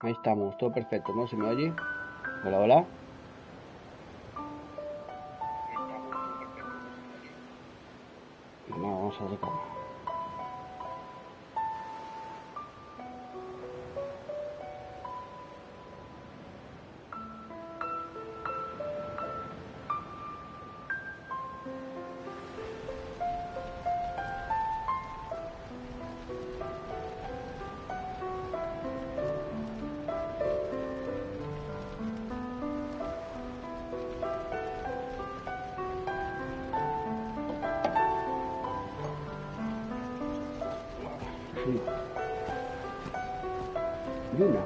Ahí estamos, todo perfecto, ¿no? ¿Se me oye? Hola, hola. No, vamos a tocar. Frío. Luna.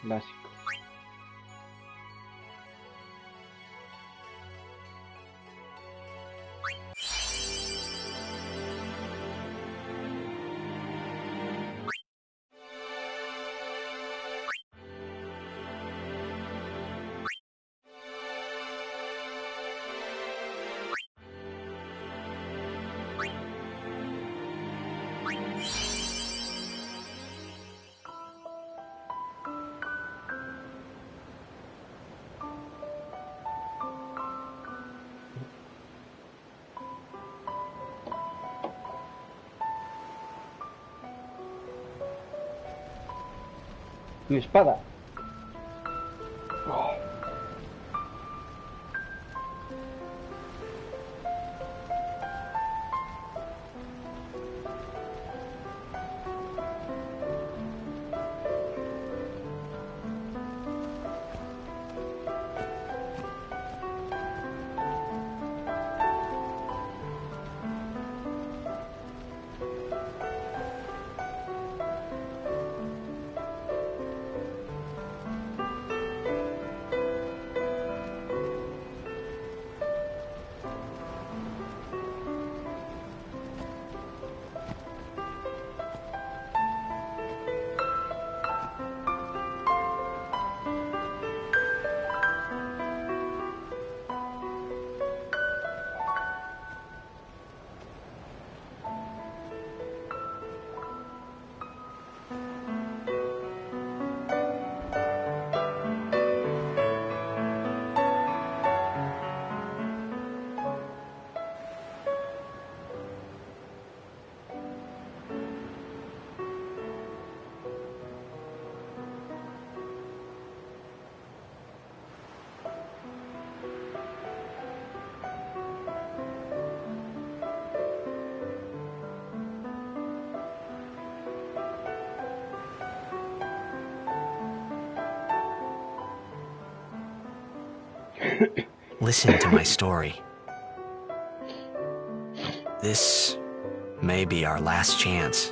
Básico. Mi espada. Oh. Listen to my story. This may be our last chance.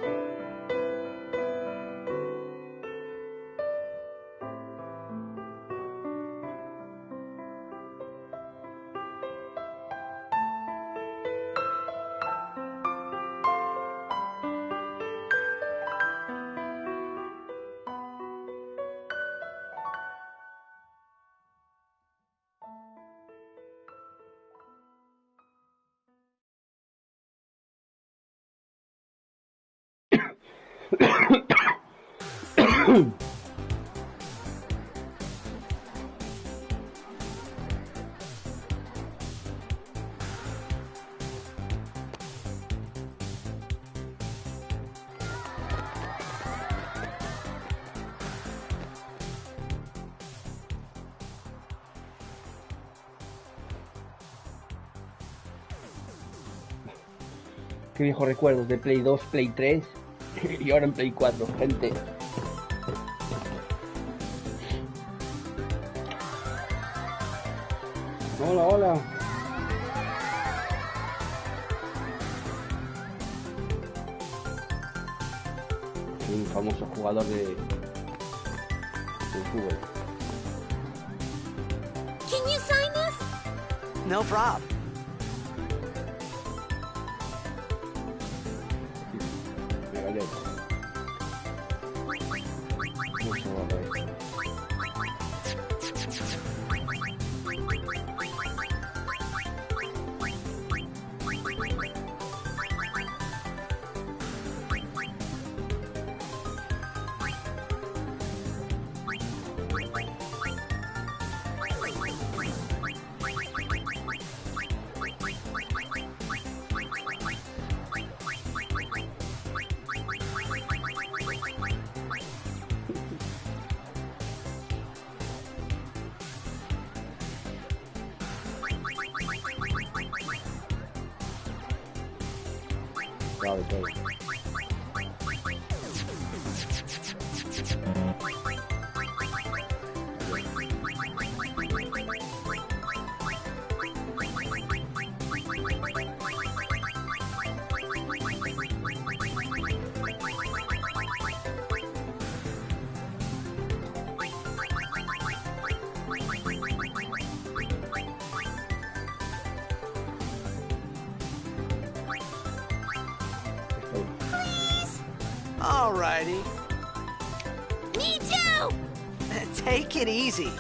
Qué viejos recuerdos de Play 2, Play 3 y ahora en Play 4, gente. Hola, hola. Un famoso jugador de fútbol. Can you sign this? No problem. Claro, claro. Alrighty. Me too! Take it easy.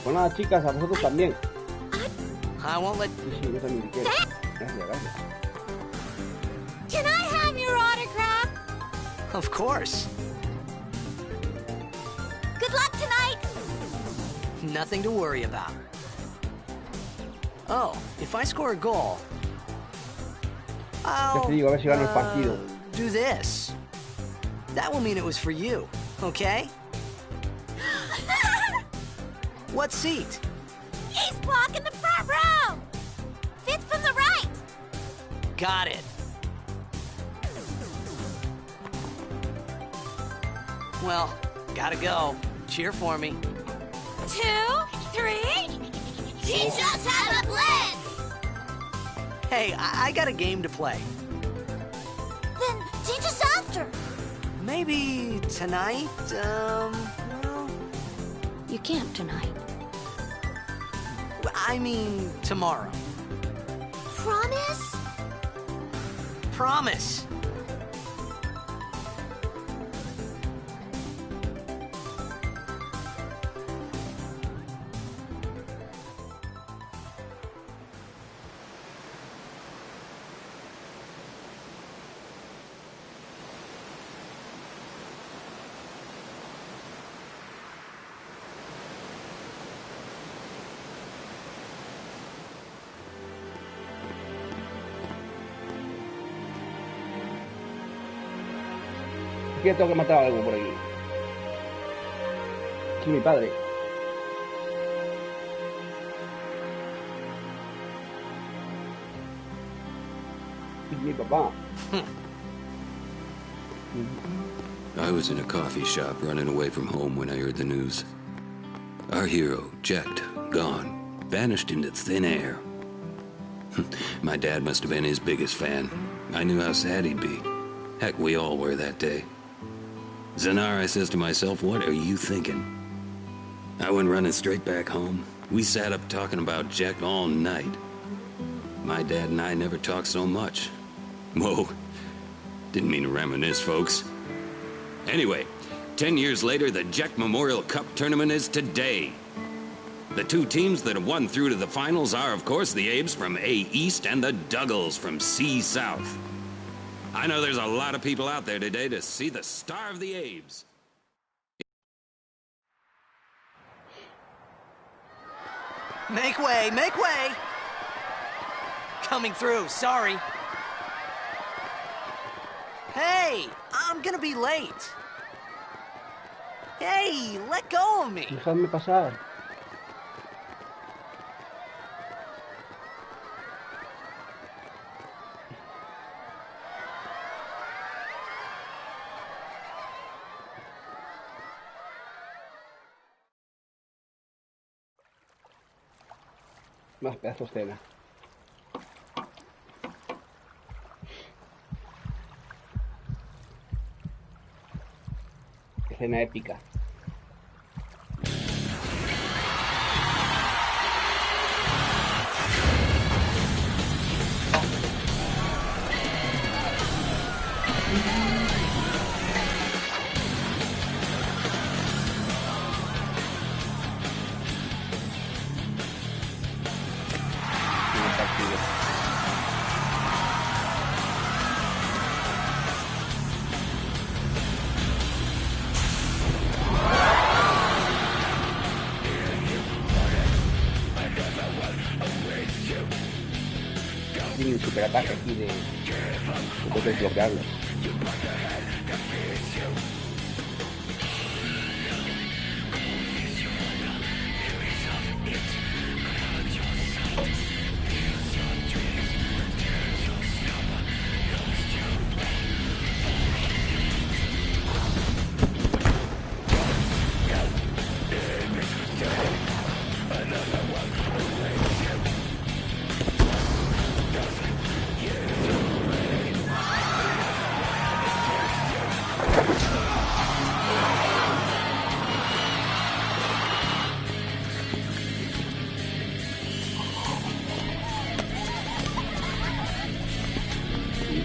Pues nada, chicas, a vosotros también. I won't let... Sí, sí, yo también quiero. Gracias, gracias. Can I have your autograph? Of course. Good luck tonight! Nothing to worry about. Oh, if I score a goal, Ya I'll te digo, a ver si gano el partido. do this. That will mean it was for you, okay? What seat? He's blocking the front row! Fifth from the right! Got it. Well, gotta go. Cheer for me. 2, 3... Teach us how to blitz! Hey, I got a game to play. Then teach us after! Maybe tonight, well... You can't tonight. I mean, tomorrow. Promise? Promise. Que tengo que matar a algo por aquí. Es mi padre. Es mi papá. I was in a coffee shop running away from home when I heard the news. Our hero, Jecht, gone, vanished into thin air. My dad must have been his biggest fan. I knew how sad he'd be. Heck, we all were that day. Zanar, I says to myself, what are you thinking? I went running straight back home. We sat up talking about Jecht all night. My dad and I never talked so much. Whoa. Didn't mean to reminisce, folks. Anyway, 10 years later, the Jecht Memorial Cup tournament is today. The two teams that have won through to the finals are, of course, the Abes from A East and the Duggles from C South. I know there's a lot of people out there today to see the star of the Abes. Make way, make way! Coming through, sorry. Hey, I'm gonna be late. Hey, let go of me. Dejadme pasar. Más pedazos de escena. Escena épica. Tiene un superataque aquí de puedes bloquearlo.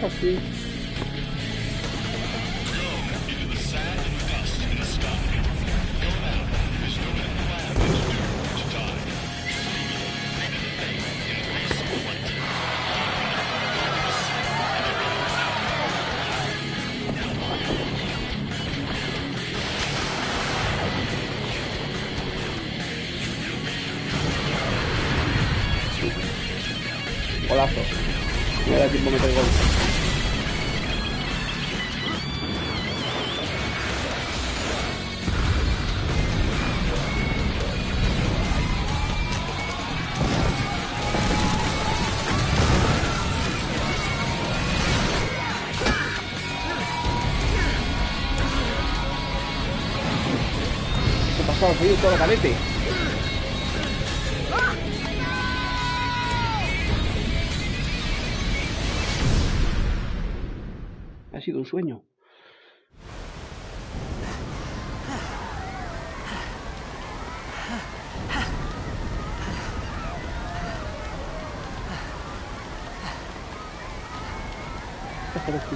Así. Golazo. No da tiempo a meter gol. ¿Qué ha pasado? Se ha ido todo el cadete. Ha sido un sueño. Déjalo aquí.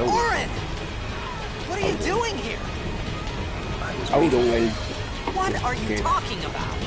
Orin! What are you doing here? Aún el... What are you talking about?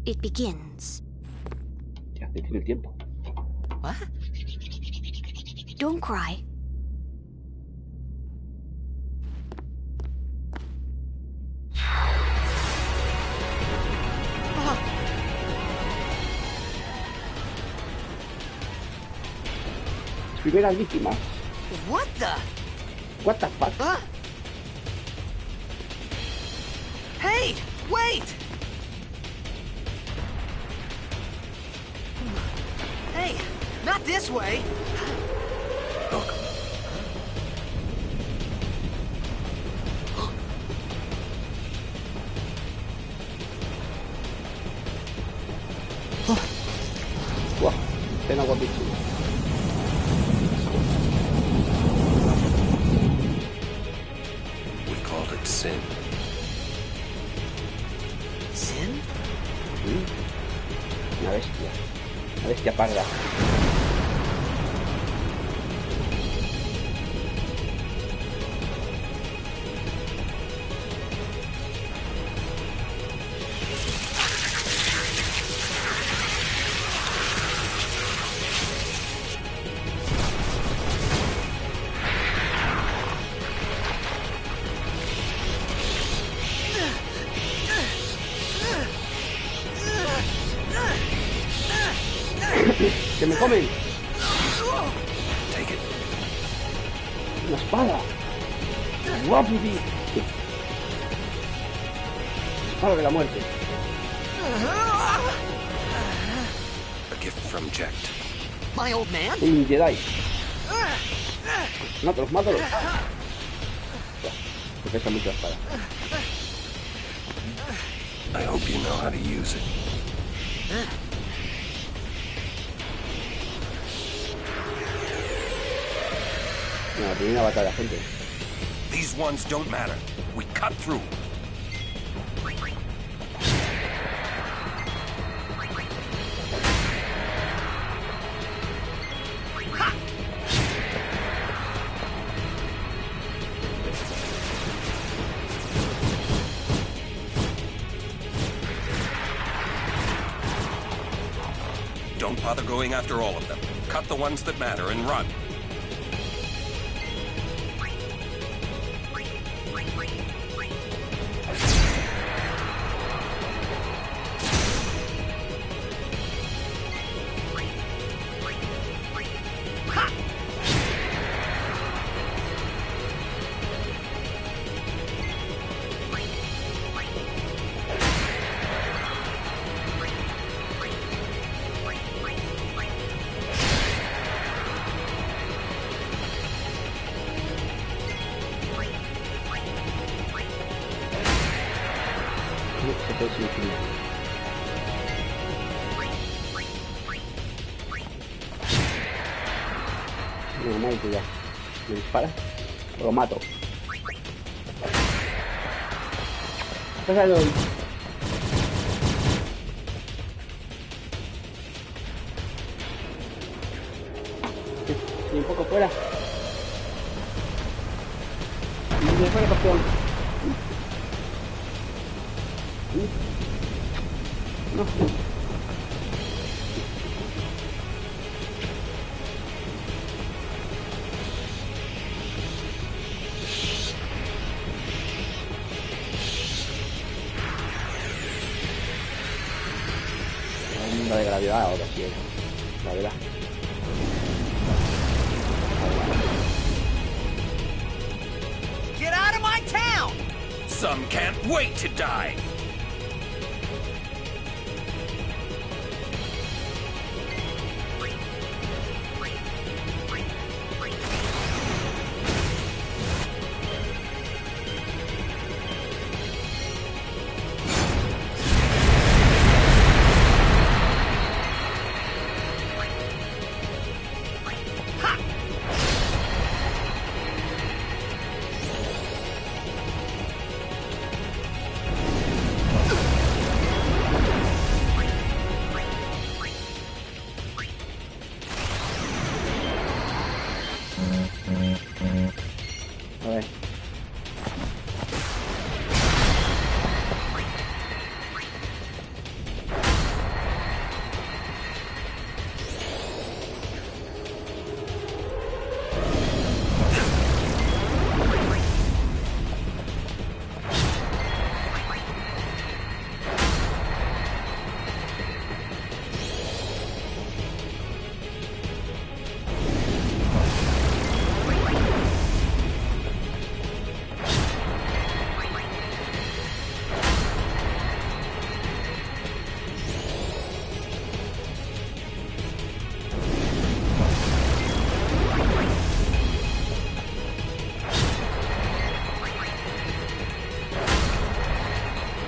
it begins. Ya, detiene el tiempo. What? Don't cry. Primeras víctimas. What the? What the fuck? Huh? Hey, wait! Hey, not this way. Look. Buah, escena guapísima. We called it sin. Sin? Una bestia. Una bestia parda. ¡Que me comen! Take it. ¡Una espada! ¡Guapo, tío! Espada de la muerte. A gift from Jecht. My old man? Un Jedi. Mátalos, mátalos. Me pesa mucho la espada. I hope you know how to use it. La primera batalla, gente. These ones don't matter. We cut through. Don't bother going after all of them. Cut the ones that matter and run. Se puede ser infinito. Normal que ya. Me dispara. O lo mato. Pásalo. Y un poco fuera. Y fuera, campeón. No. La onda de gravedad ahora sí. Gravedad. Get out of my town! Some can't wait to die. A ver.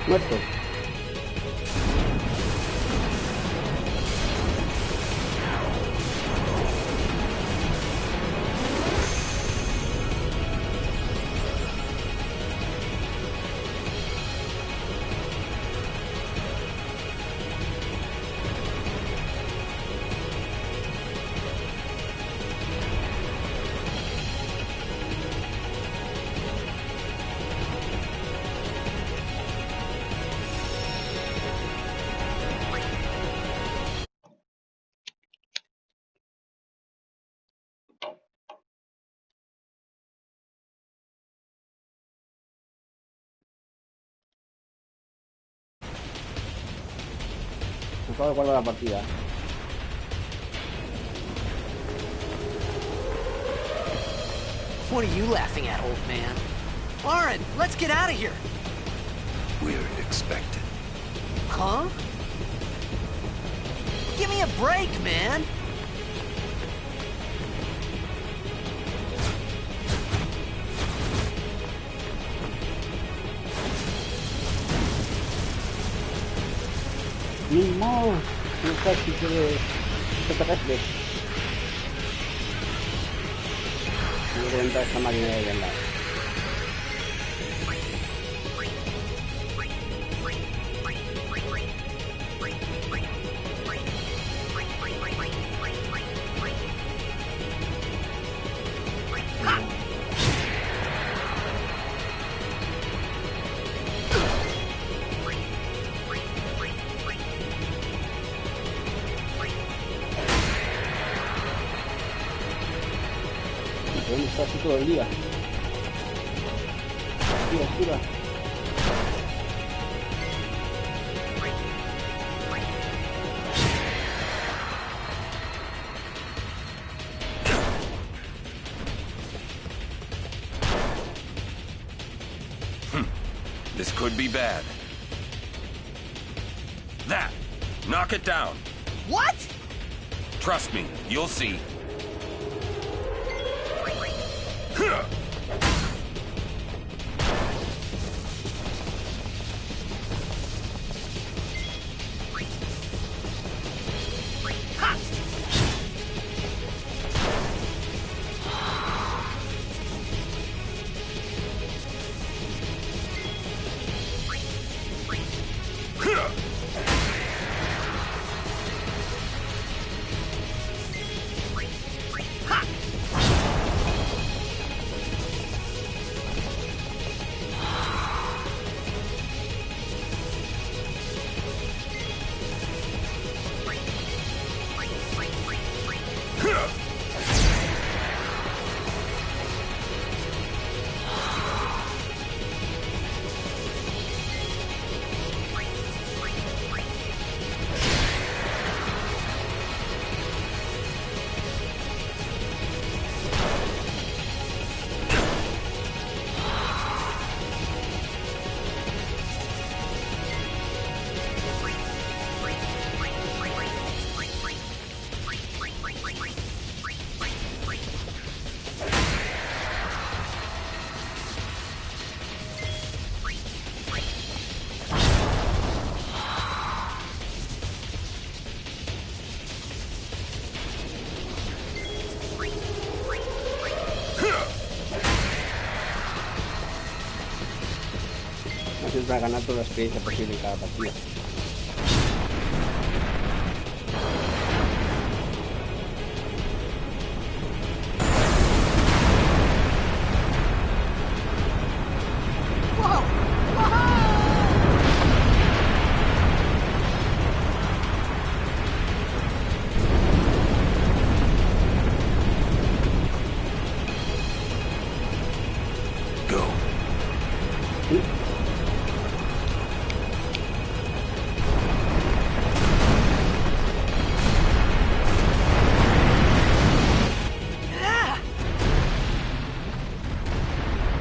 Muerto. Me acabo de guardar la partida. What are you laughing at, old man? Lauren, let's get out of here. We're expected. Huh? Give me a break, man. Mismo un ejército de extraterrestres. Voy a reventar esta máquina de ahí al lado. Podemos estar así todo el día. Tira, tira. This could be bad. That! Knock it down. What? Trust me, you'll see. Para ganar toda la experiencia posible en cada partida.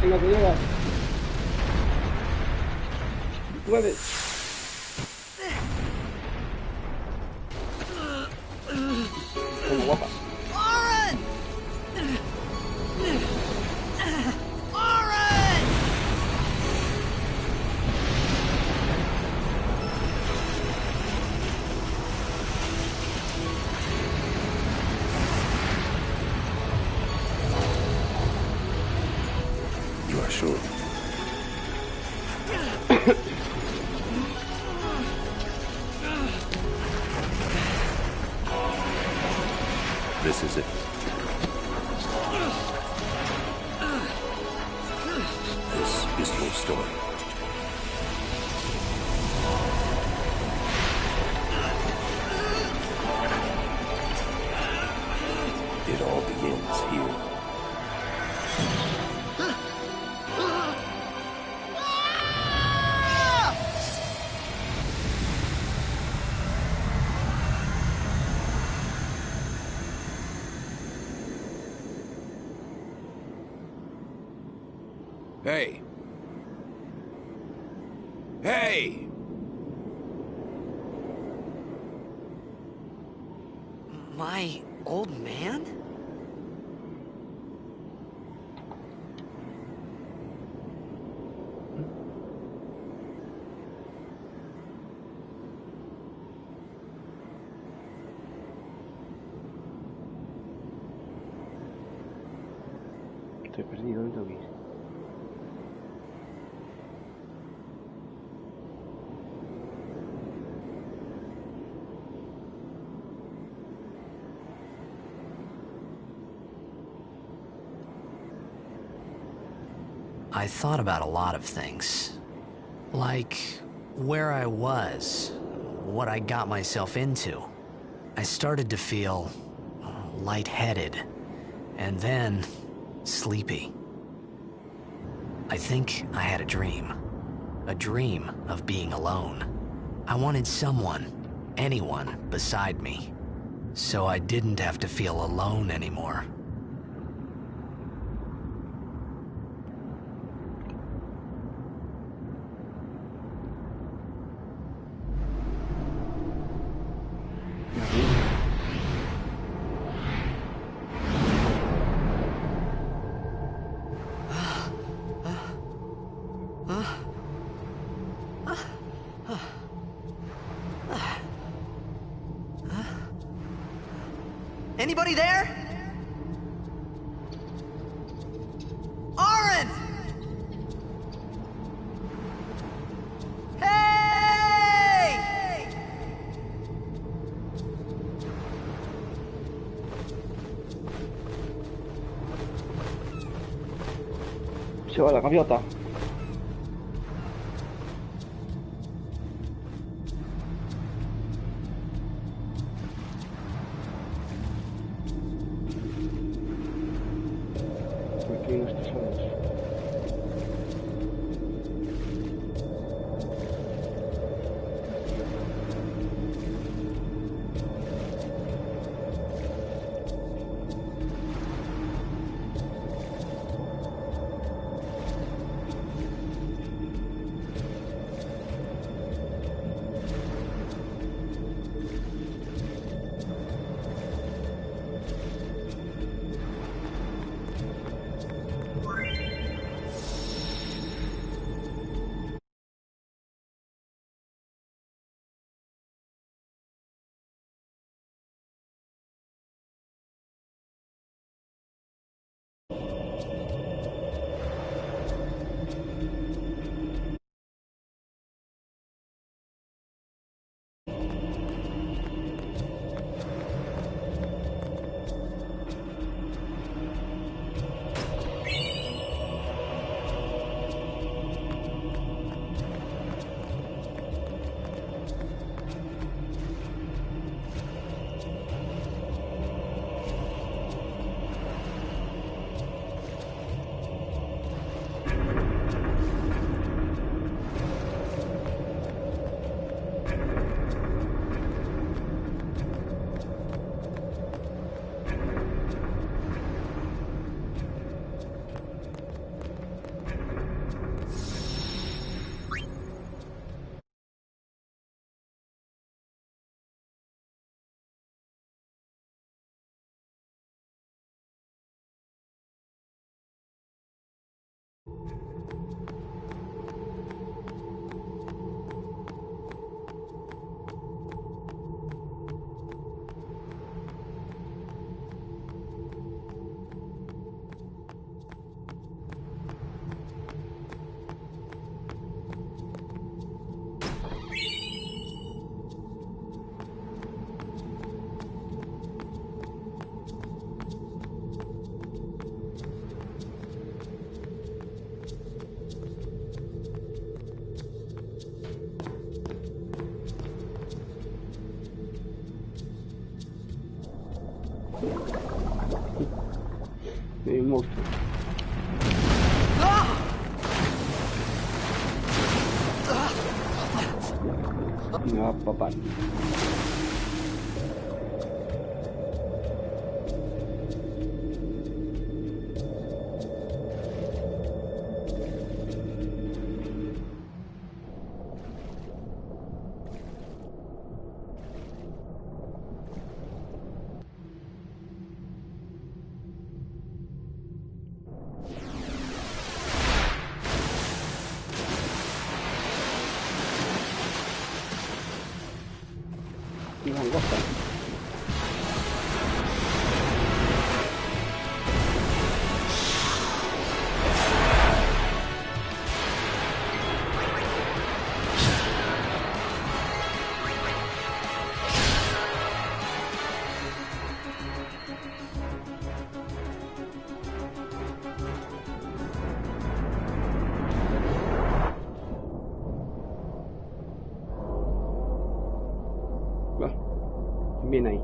Venga, que llega. Puedes. Como guapa. Lauren! Lauren! Sure. This is it. This is your story. It all begins here. Hey! Hey! My old man? Estoy perdido en lo que hice. I thought about a lot of things. Like where I was, what I got myself into. I started to feel lightheaded, and then sleepy. I think I had a dream of being alone. I wanted someone, anyone beside me, so I didn't have to feel alone anymore. Anybody there? Aaron! Hey! Se va la gaviota. ¿Por qué estos solos? Hay un monstruo. Me va a papar. Y langosta. Bien ahí.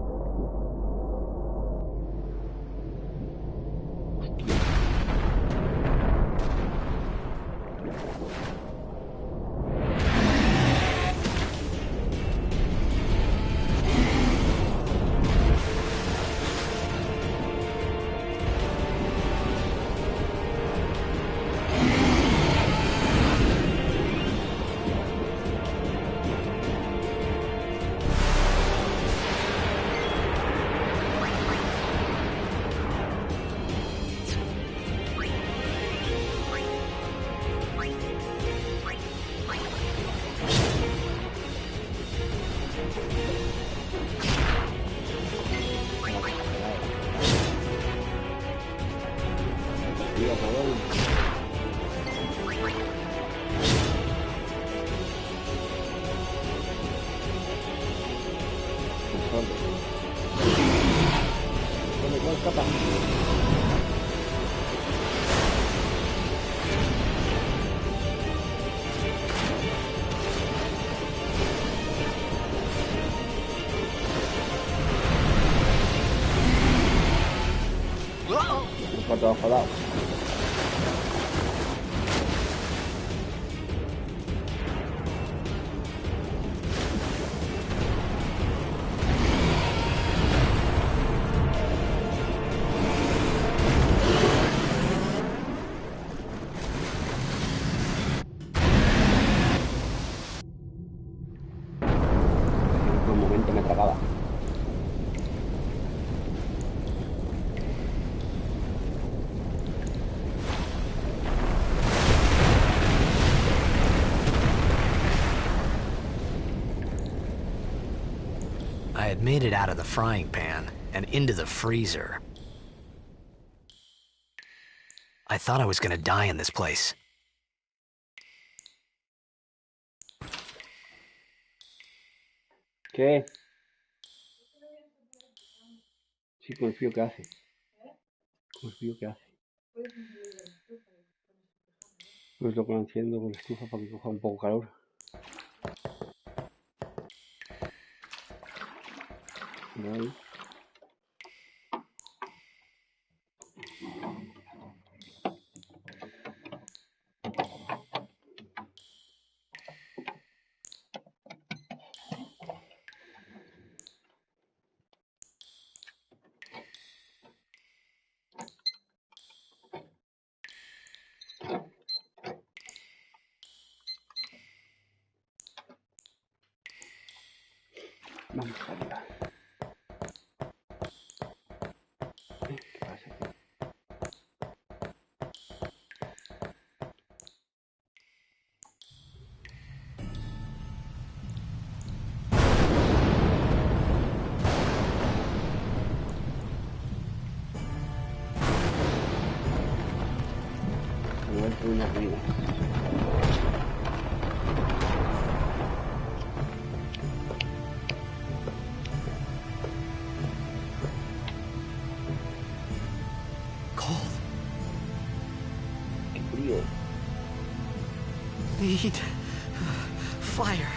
Todo jodado. En un momento me tragaba. I had made it out of the frying pan and into the freezer. I thought I was gonna die in this place. ¿Qué? Sí, con el frío que hace. Con el frío que hace. Pues lo que lo enciendo con la estufa para que coja un poco calor. Ahí. Vamos arriba. ¿Qué pasa aquí? Me voy a hacer una ruina. Need fire.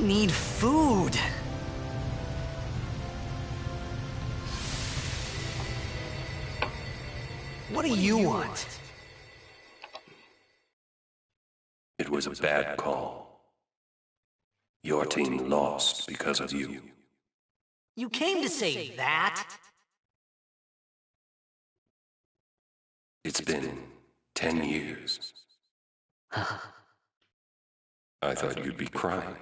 need food. What do you want? It was a bad call. Your team lost because of you. You came to say that? It's been 10 years. I thought you'd be crying.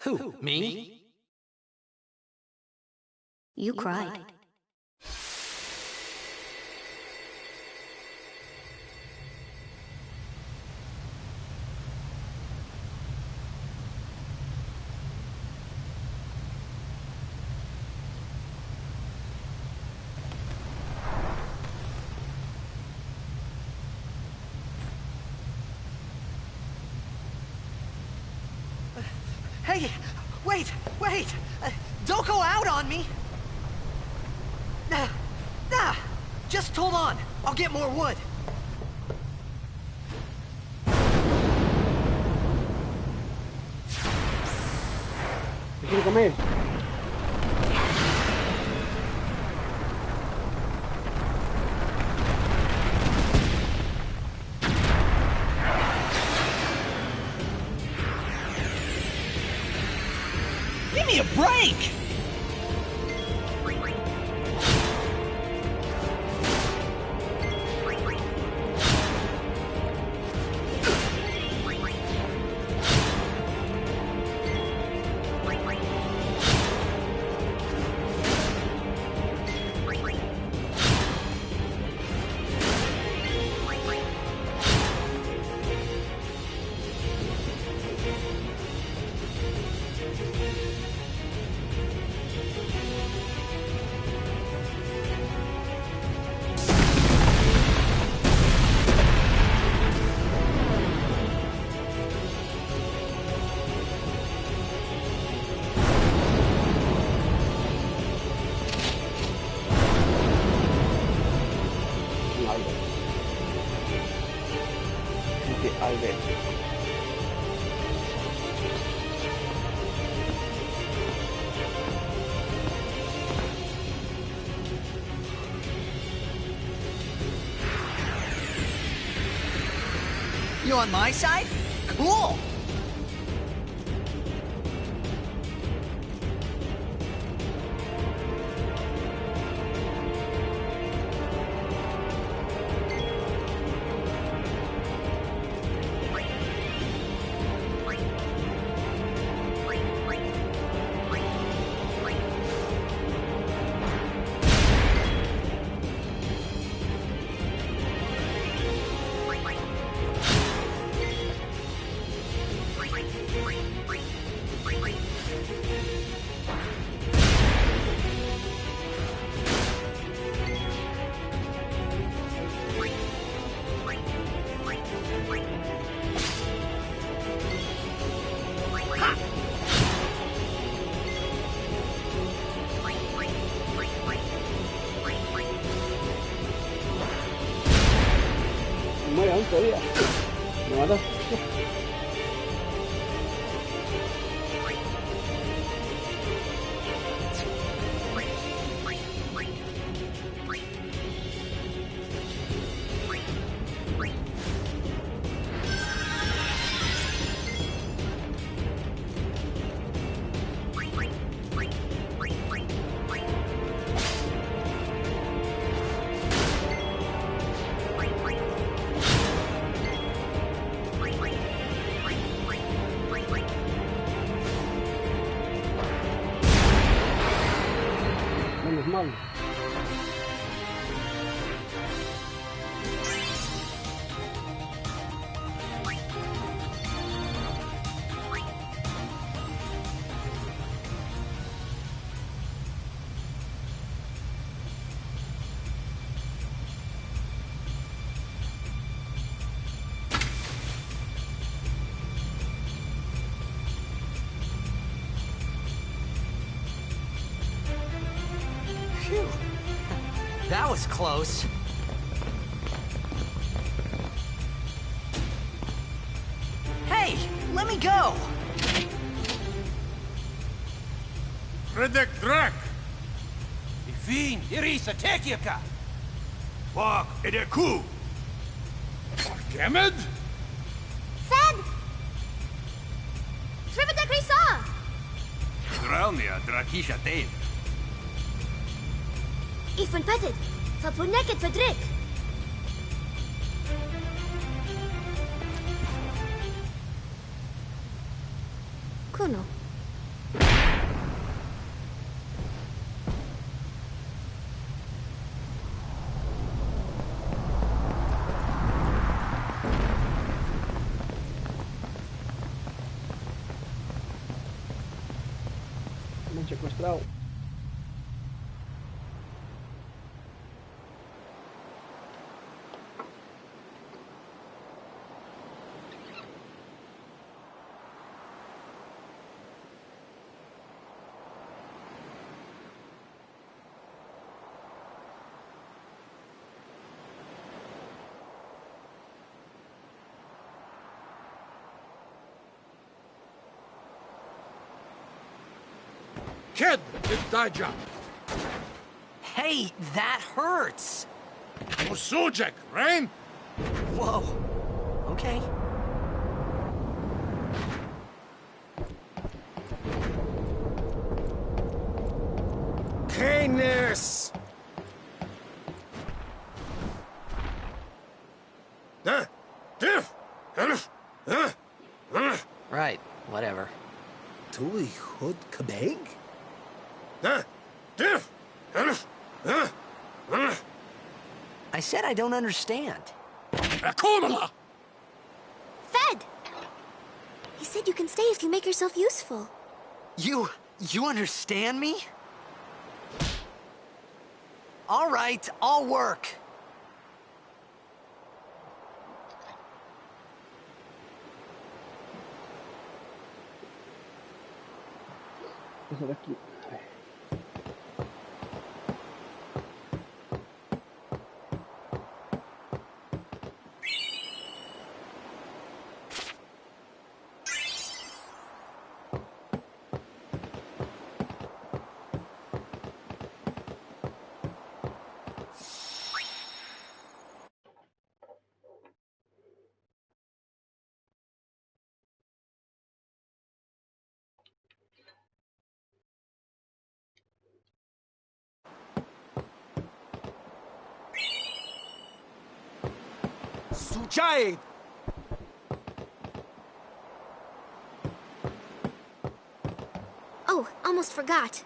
Who, me? You cried. Hey, wait! Don't go out on me! Just hold on. I'll get more wood. ¿Qué quiere comer? Give me a break! Albert. You on my side? Cool! Muere aún todavía. Me mata. Menos mal. Phew. That was close. Hey, let me go! Fredek Drak! Vin, Irisa, Tekiaka! Wag Edeku! Gemed? Fed! Trividak Risa! Draunia, Drakisha Dave. Ifan Petted! Fapuneket Fedrik! Kuno. Me han secuestrado. Kid! Daja! Hey, that hurts! Musujek, Rain! Whoa. Okay. Canis! Right, whatever. Tui Hud Kabeg? I said I don't understand. Akumala! Fed! He said you can stay if you make yourself useful. You understand me? All right, I'll work. Esa de aquí. Suchai! Oh, almost forgot.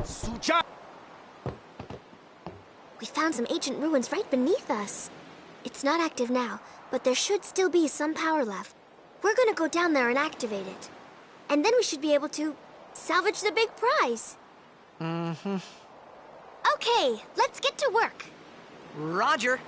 Sucha! We found some ancient ruins right beneath us. It's not active now, but there should still be some power left. We're gonna go down there and activate it. And then we should be able to salvage the big prize. Mm-hmm. Okay, let's get to work. Roger.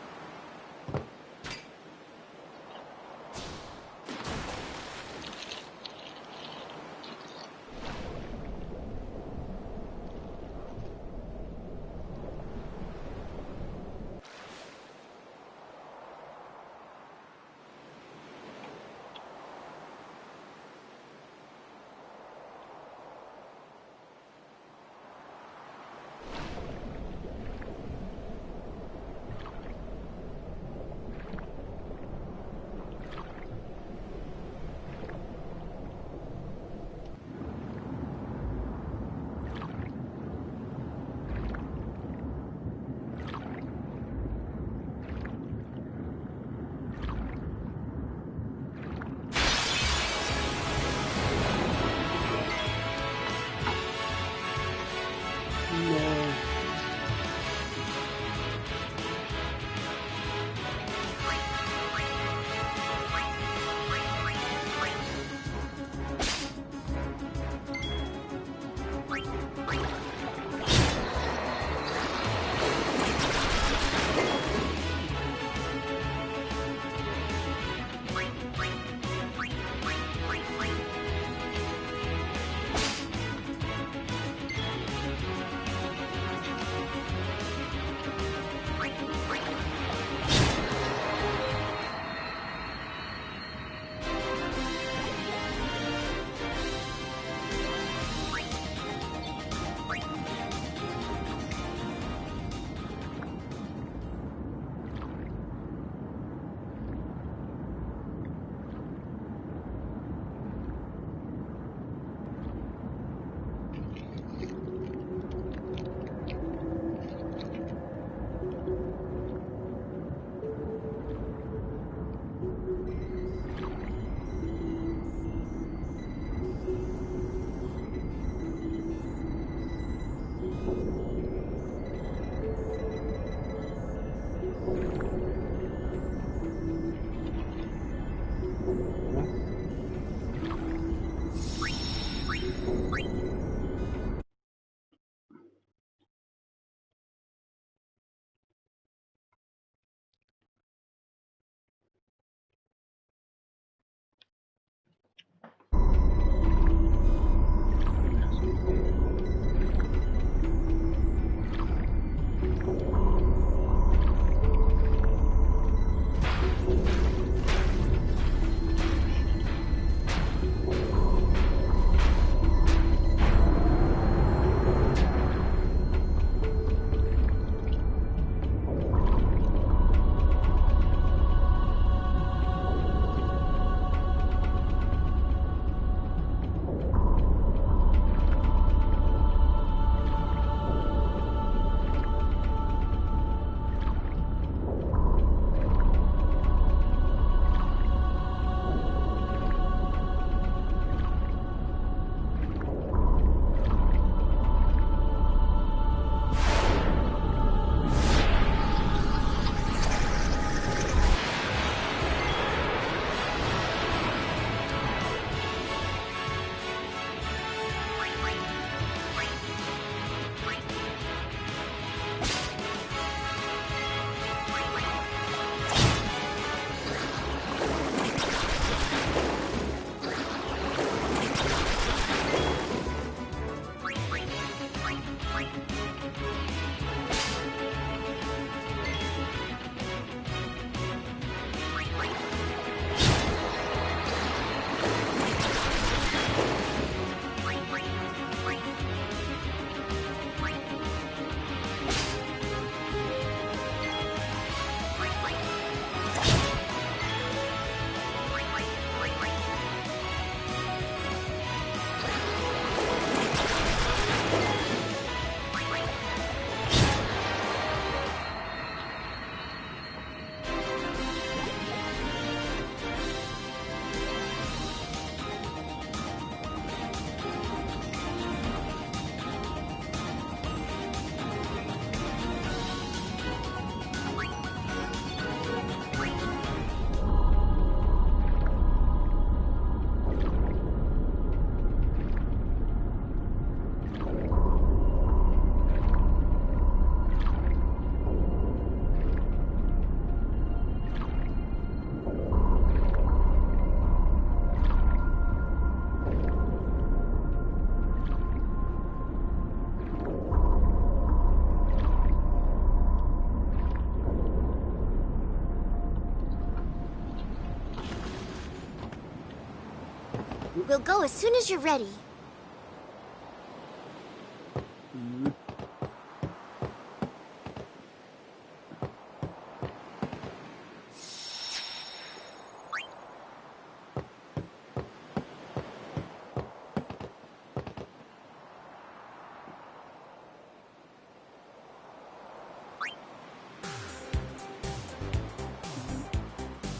We'll go as soon as you're ready.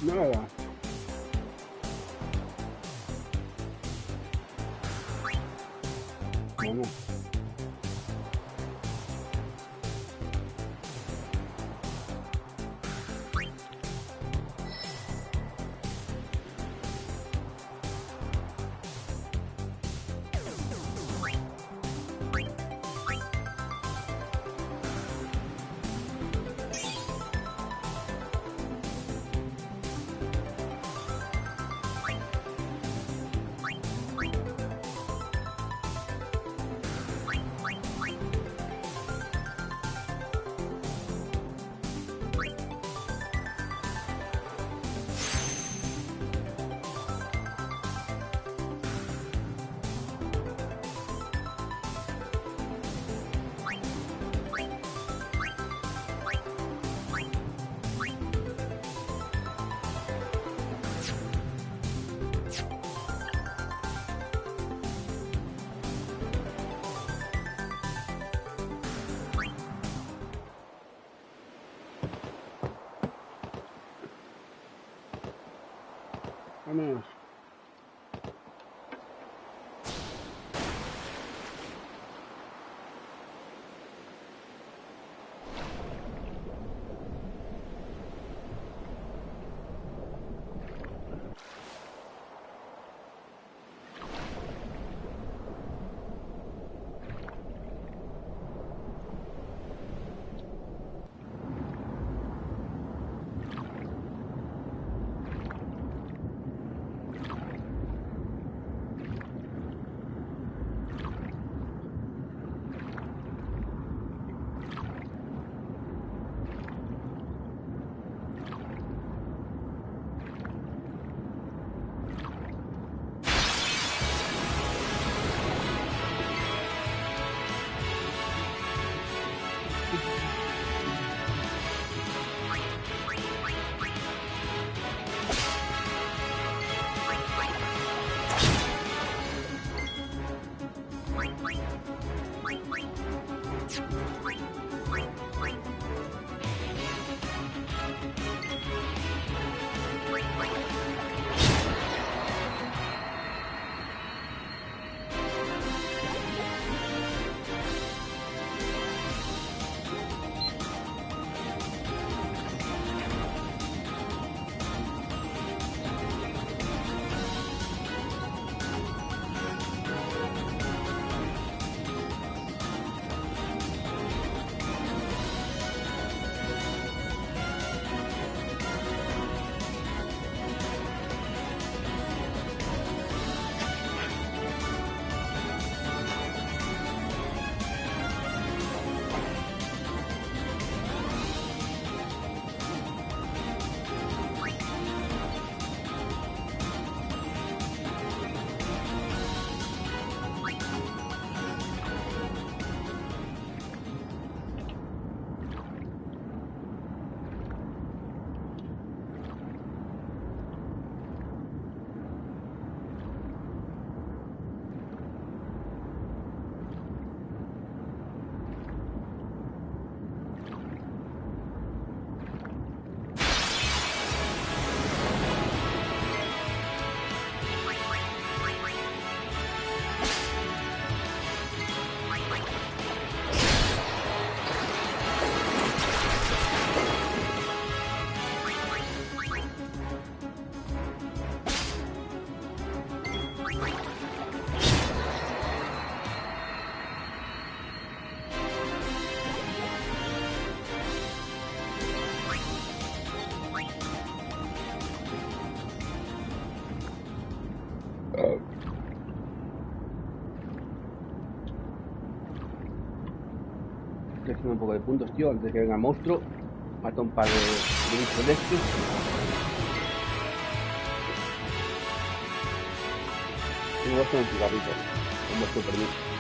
Nada. Bueno. Vámonos. Estoy haciendo un poco de puntos, tío, antes de que venga el monstruo. Mata un par de bichos de estos. Tengo un cigarrito, con vuestro permiso.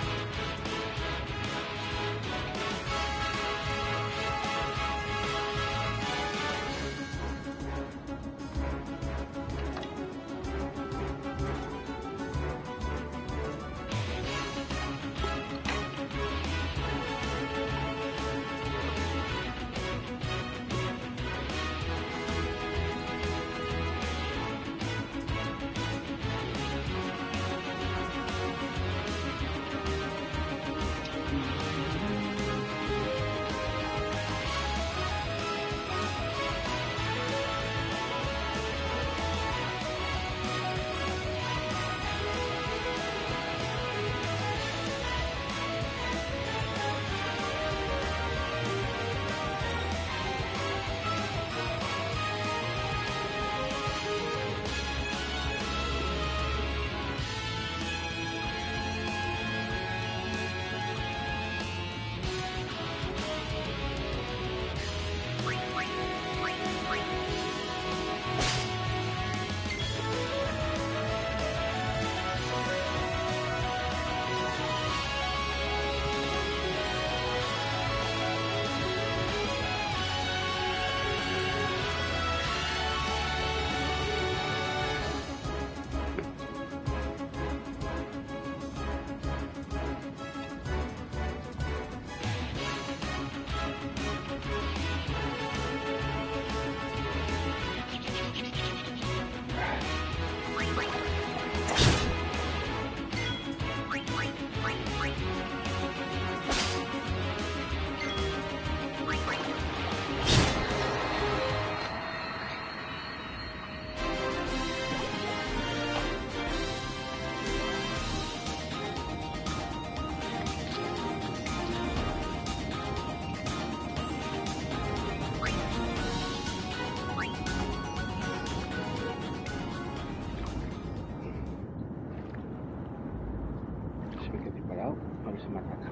A ver si me ataca.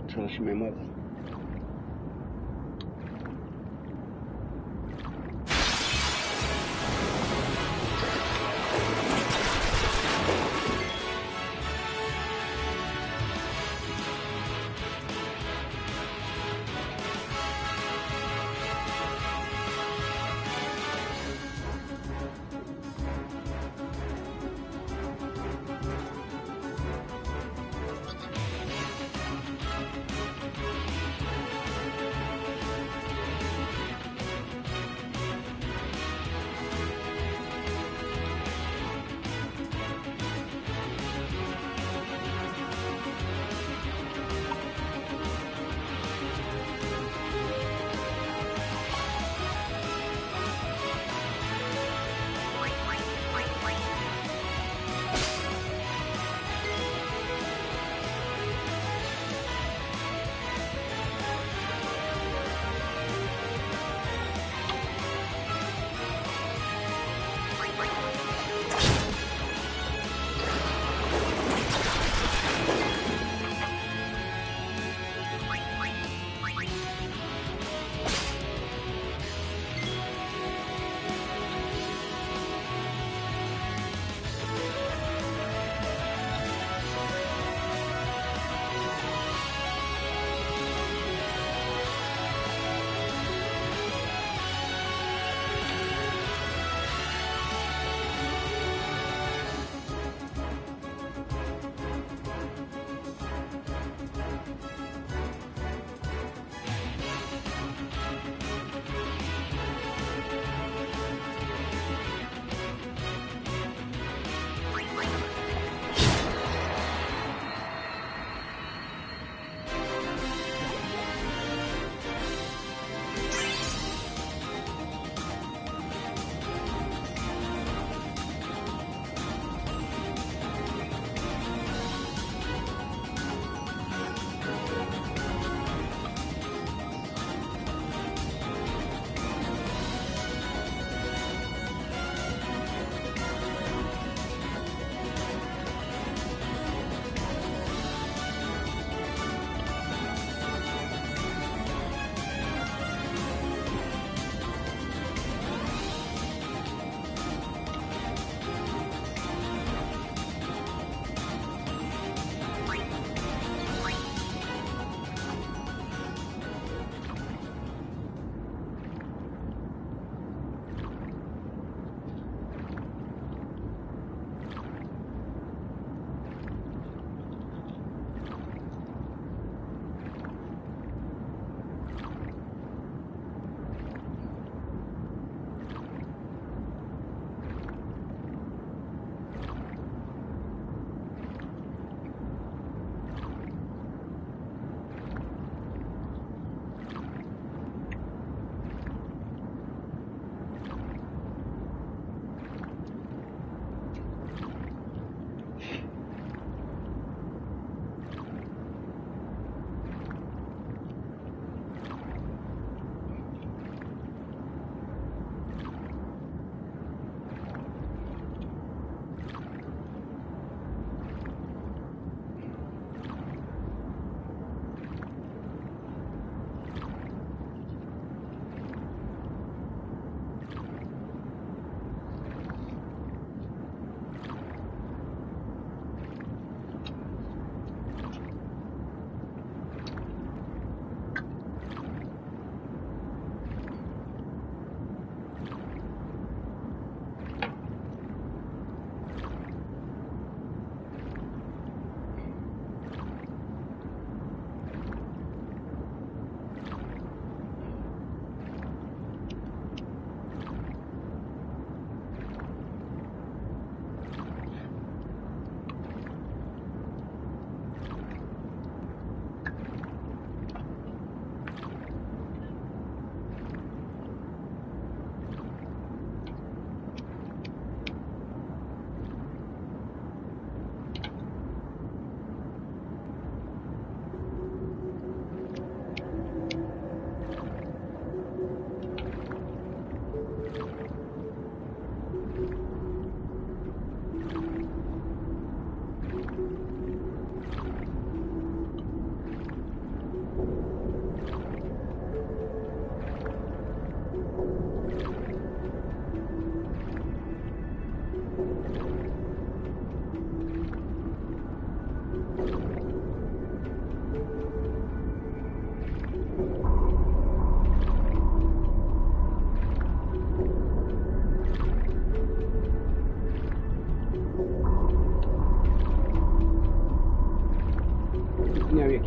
Solo si me muevo.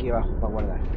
aquí abajo para guardar.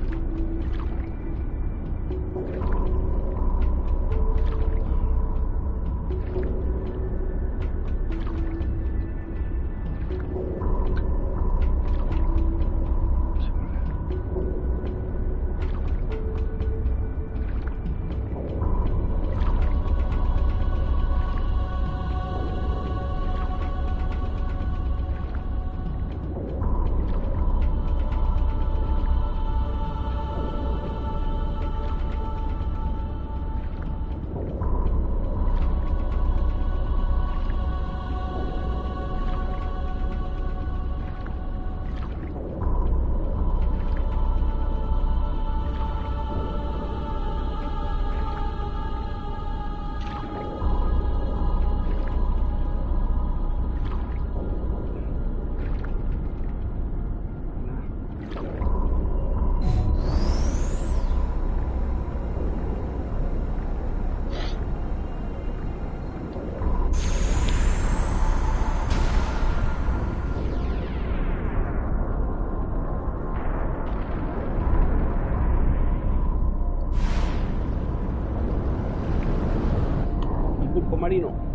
Marino.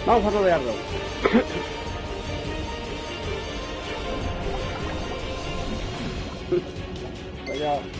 Vamos a rodearlo. Cuidado.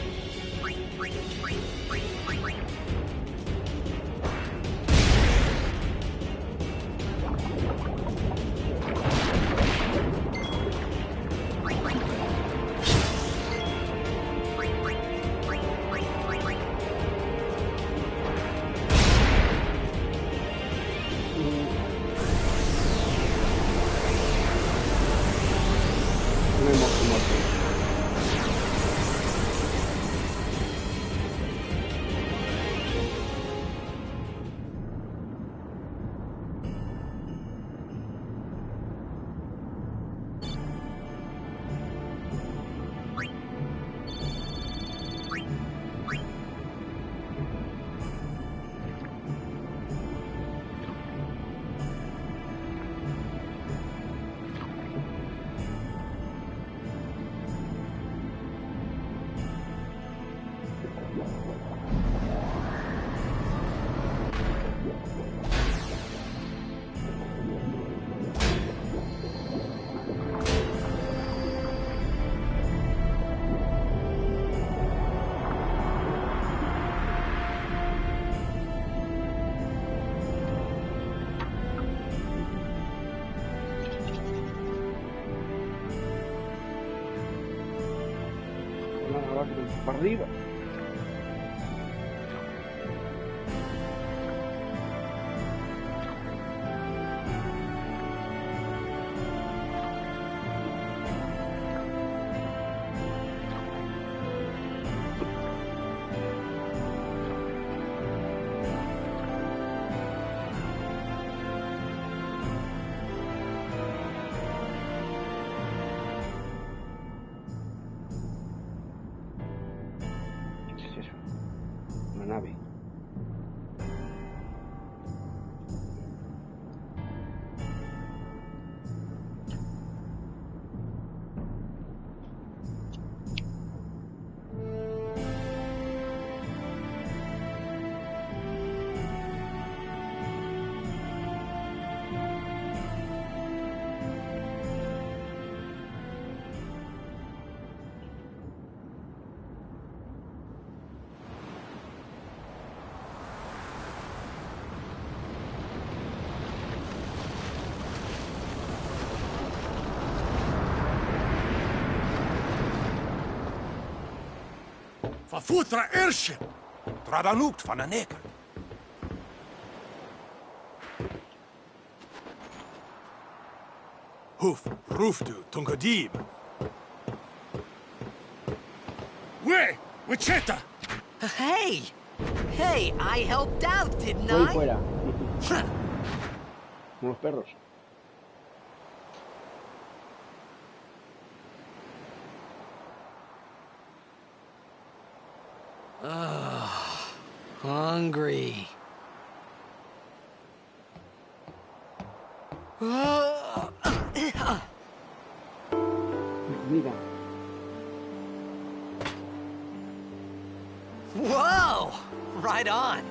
abajo, para arriba. ¿Qué es eso? Una nave. Verfutra airship! Tradanut van een nekker. Hoof, roofdu, tungadib. Way, Wichita! Hey! Hey, I helped out, didn't Voy I? fuera. Como los perros. Hungry. Mira. Whoa! Right on.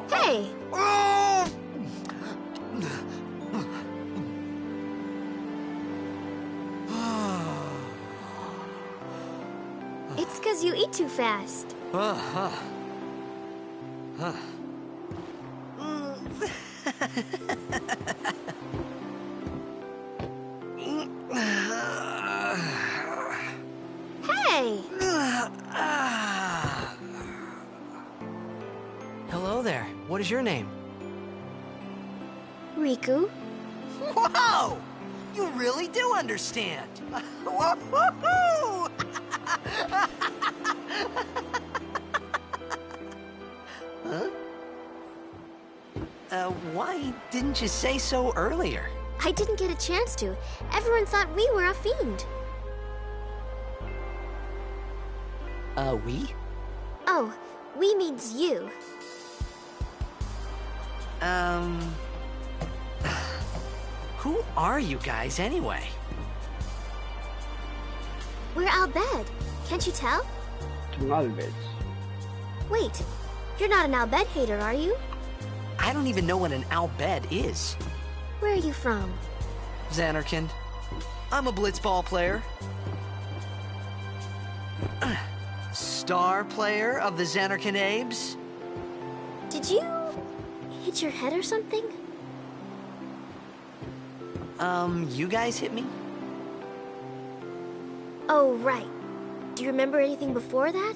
Hey! It's because you eat too fast. Hey! Hello there. What is your name? Riku? Whoa! You really do understand. Woo-hoo-hoo! Huh? Why didn't you say so earlier? I didn't get a chance to. Everyone thought we were a fiend. We? Oh, we means you. Who are you guys anyway? We're Al Bhed. Can't you tell? Son Albeds. Wait, you're not an Al Bhed hater, are you? I don't even know what an Al Bhed is. Where are you from? Xanarkand. I'm a blitzball player. Star player of the Xanarkand Abes. Did you hit your head or something? You guys hit me? Oh, right. Do you remember anything before that?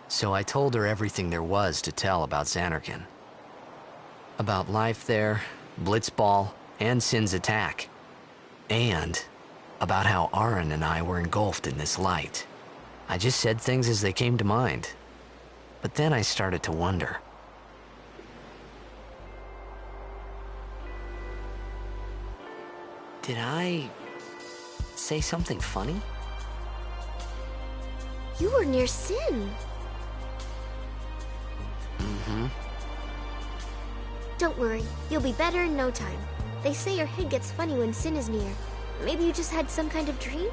So I told her everything there was to tell about Xanarkand. About life there, Blitzball, and Sin's attack. And about how Aaron and I were engulfed in this light. I just said things as they came to mind. But then I started to wonder. Did I say something funny? You were near Sin. Mm-hmm. Don't worry, you'll be better in no time. They say your head gets funny when Sin is near. Maybe you just had some kind of dream?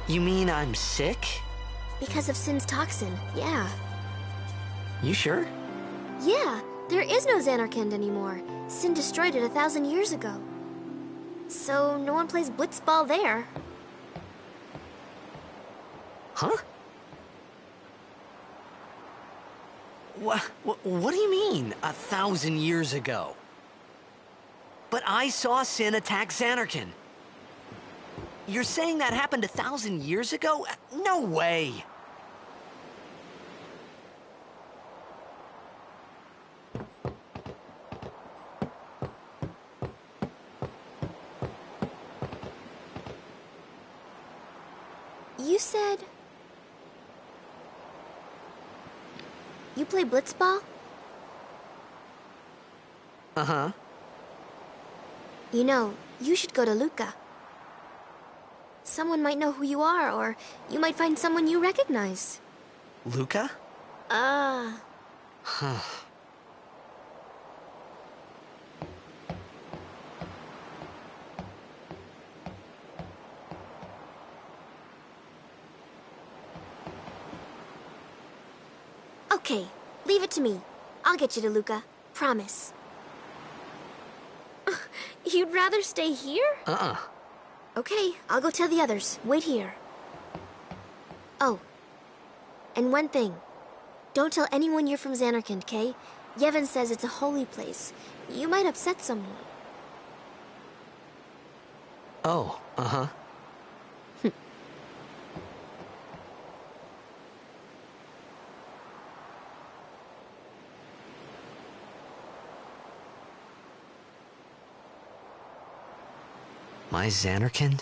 You mean I'm sick? Because of Sin's toxin, yeah. You sure? Yeah, there is no Xanarkand anymore. Sin destroyed it 1,000 years ago. So no one plays blitzball there. Huh? What do you mean, 1,000 years ago? But I saw Sin attack Xanarkand. You're saying that happened 1,000 years ago? No way! You said... You play blitzball? Uh-huh. You know, you should go to Luca. Someone might know who you are, or you might find someone you recognize. Luca? Huh. Okay, leave it to me. I'll get you to Luca. Promise. You'd rather stay here? Uh-uh. Okay, I'll go tell the others. Wait here. Oh, and one thing. Don't tell anyone you're from Xanarkand, Kay? Yevon says it's a holy place. You might upset someone. Oh, uh-huh. My Xanarkand?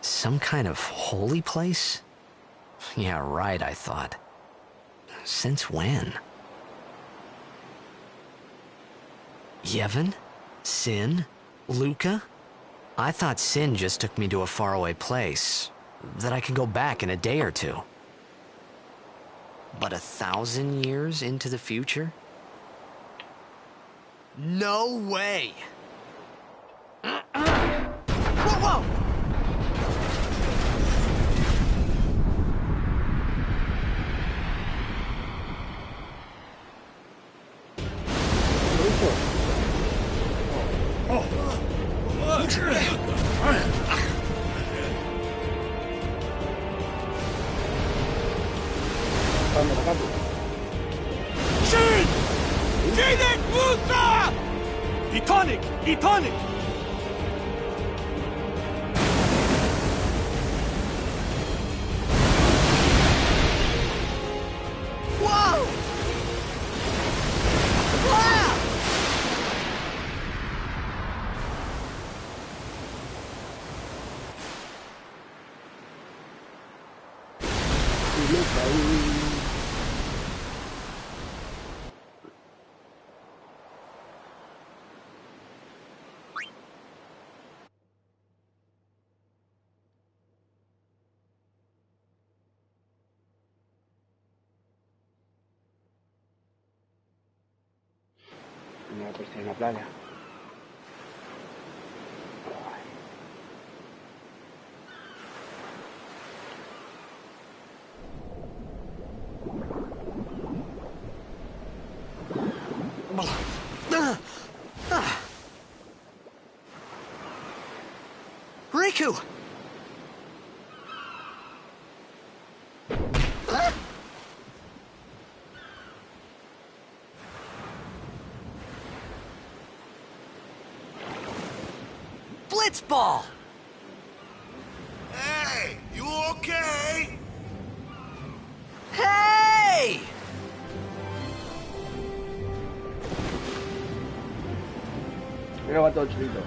Some kind of holy place? Yeah, right, I thought. Since when? Yevon? Sin? Luca? I thought Sin just took me to a faraway place, that I could go back in a day or two. But 1,000 years into the future? No way! Whoa! Shin! Sinek Musa! Etonic! Etonic! Whoa! Wow! Una cuestión en la playa. Riku! Blitzball! Hey, you okay? Hey! Mira, va todo chulito.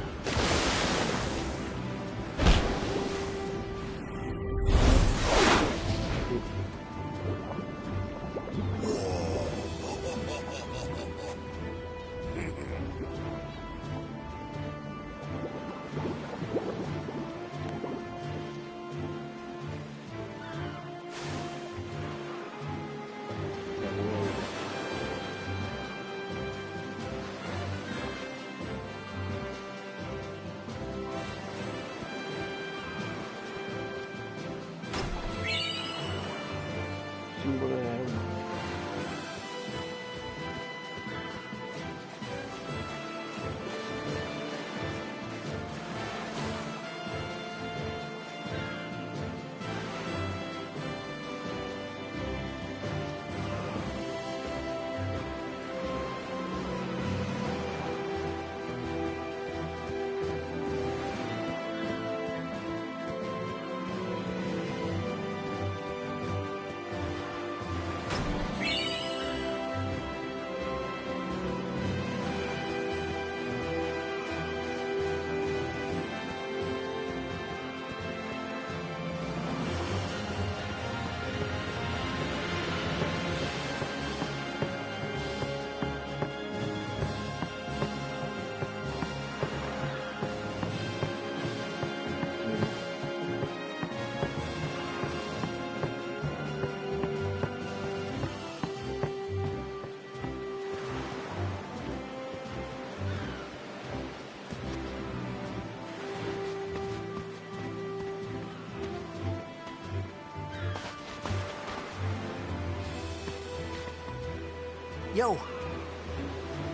Yo.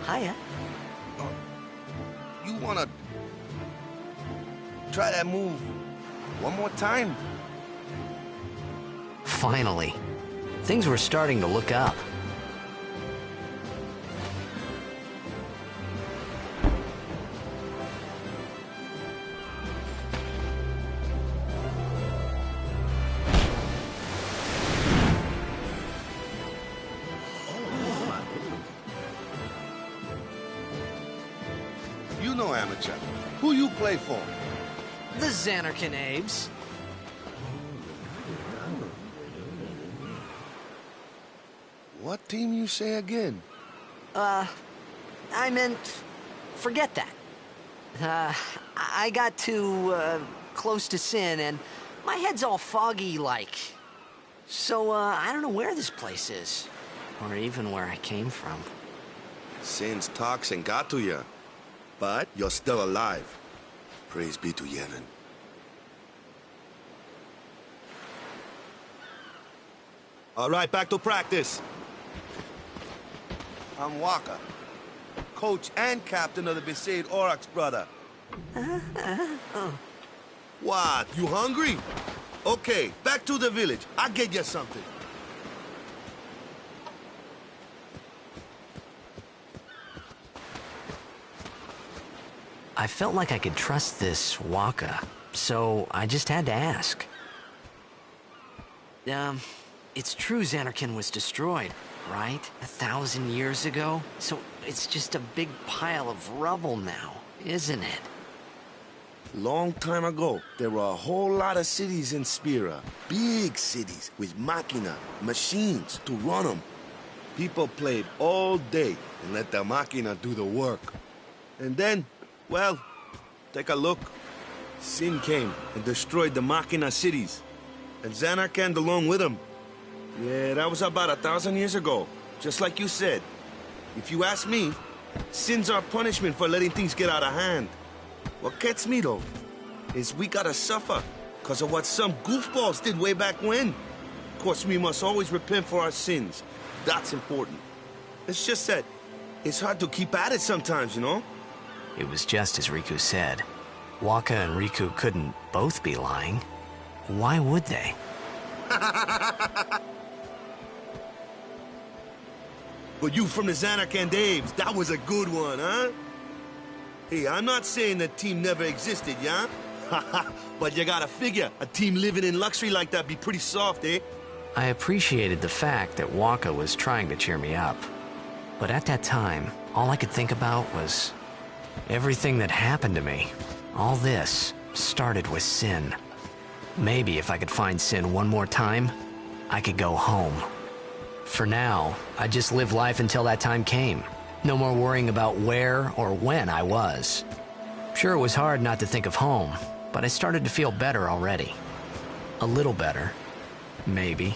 Hiya. You wanna try that move one more time? Finally. Things were starting to look up. You know amateur. Who you play for? The Xanarkin Abes. What team you say again? I meant, forget that. I got too, close to Sin, and my head's all foggy like. So, I don't know where this place is, or even where I came from. Sin's toxin got to you, but you're still alive. Praise be to Yevon. All right, back to practice. I'm Wakka, coach and captain of the Besaid Aurochs, brother. What, you hungry? Okay, back to the village. I'll get you something. I felt like I could trust this Wakka, so I just had to ask. It's true Xanarkin was destroyed, right? 1,000 years ago? So it's just a big pile of rubble now, isn't it? Long time ago, there were a whole lot of cities in Spira. Big cities with machina, machines to run them. People played all day and let the machina do the work. And then, well, take a look. Sin came and destroyed the machina cities. And Xanarkand along with him. Yeah, that was about 1,000 years ago. Just like you said. If you ask me, Sin's our punishment for letting things get out of hand. What gets me, though, is we gotta suffer because of what some goofballs did way back when. Of course, we must always repent for our sins. That's important. It's just that it's hard to keep at it sometimes, you know? It was just as Riku said. Wakka and Riku couldn't both be lying. Why would they? But you from the Xanarkand Abes, that was a good one, huh? Hey, I'm not saying that team never existed, yeah? But you gotta figure, a team living in luxury like that be pretty soft, eh? I appreciated the fact that Wakka was trying to cheer me up. But at that time, all I could think about was everything that happened to me. All this started with Sin. Maybe if I could find Sin one more time, I could go home. For now, I just lived life until that time came. No more worrying about where or when I was. Sure, it was hard not to think of home, but I started to feel better already. A little better, maybe.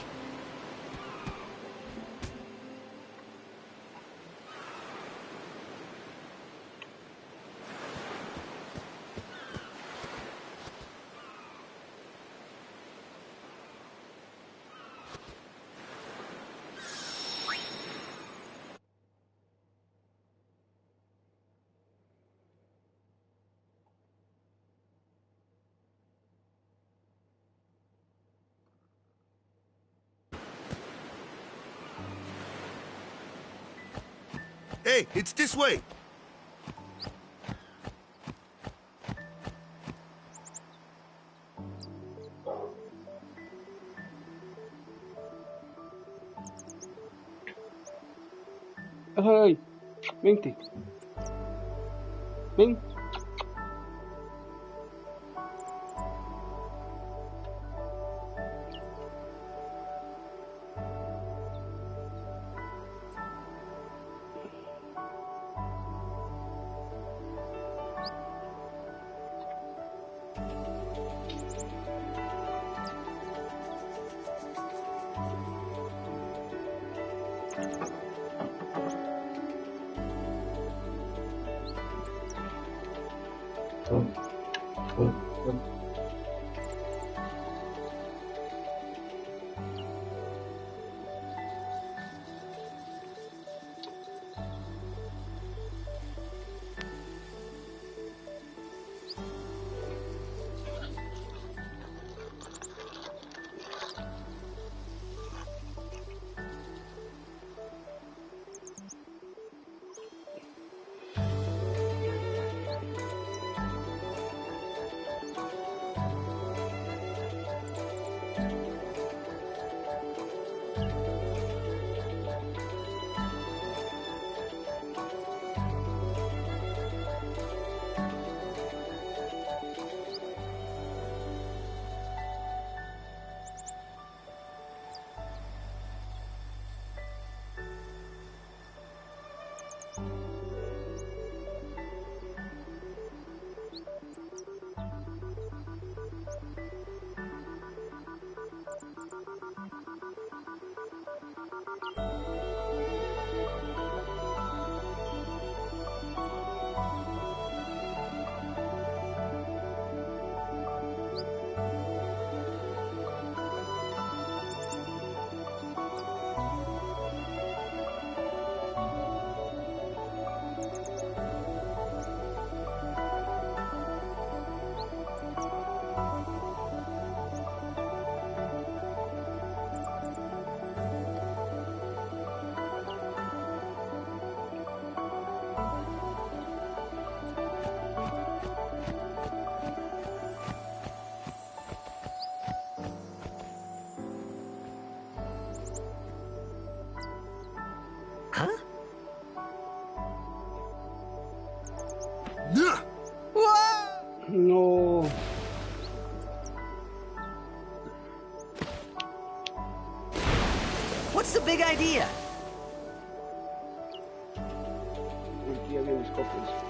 Hey, it's this way. Ay, vente. Ven. What's the big idea? Aquí había mis cofres.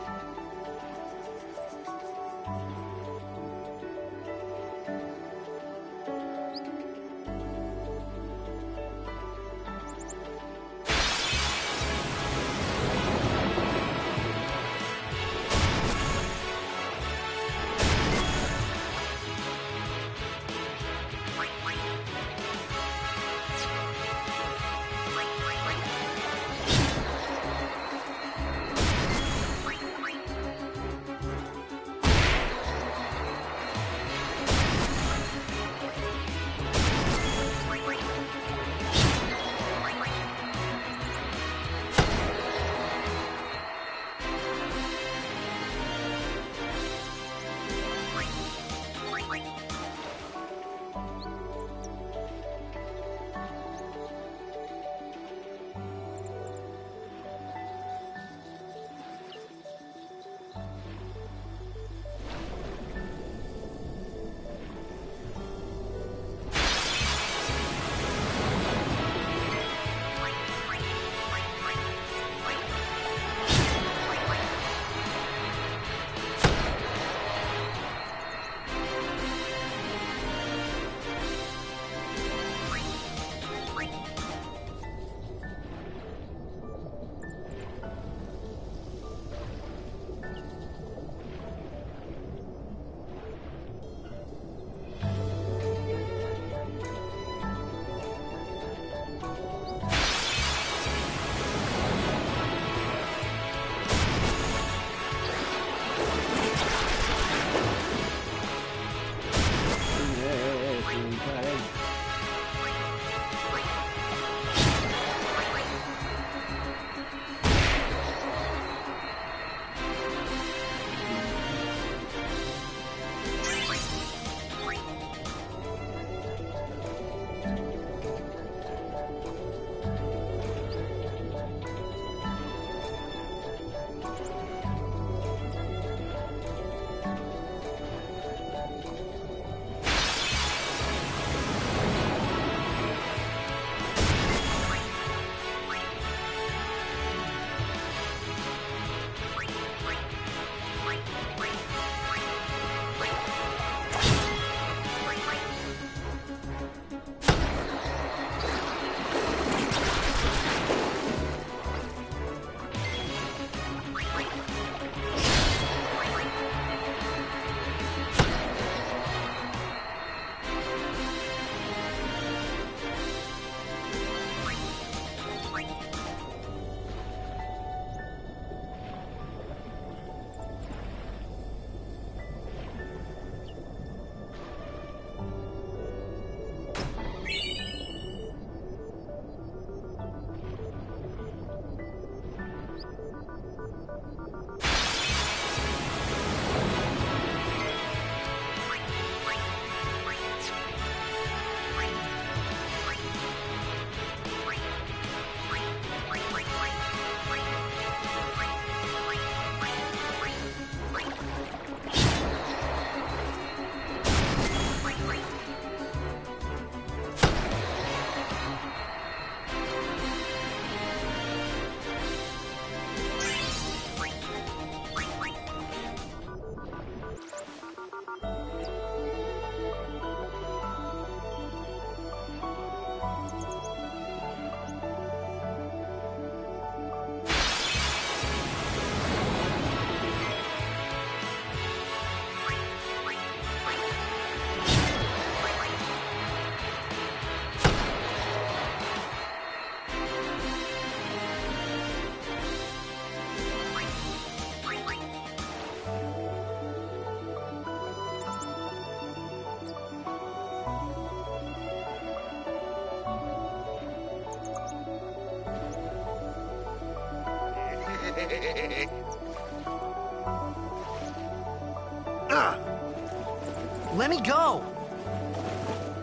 Let me go!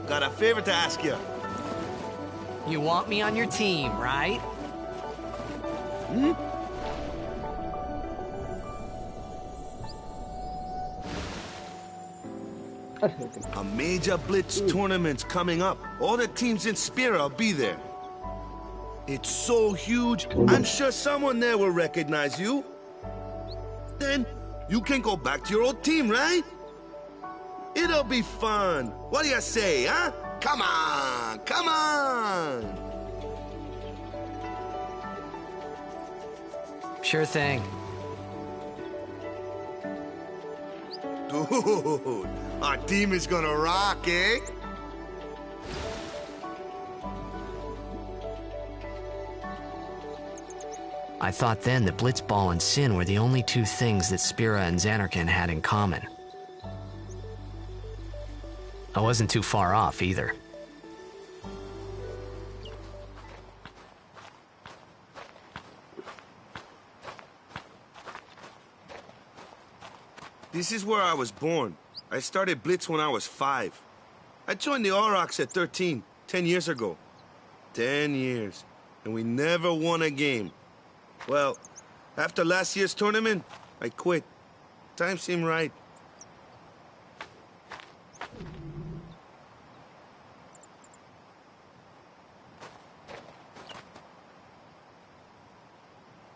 Got a favor to ask you. You want me on your team, right? Hmm? A major Blitz tournament's coming up. All the teams in Spira will be there. It's so huge, I'm sure someone there will recognize you. Then you can go back to your old team, right? It'll be fun. What do you say, huh? Come on, come on! Sure thing. Dude, our team is gonna rock, eh? I thought then that Blitzball and Sin were the only two things that Spira and Zanarkand had in common. I wasn't too far off either. This is where I was born. I started Blitz when I was 5. I joined the Aurochs at 13, 10 years ago. 10 years, and we never won a game. Well, after last year's tournament, I quit. Time seemed right.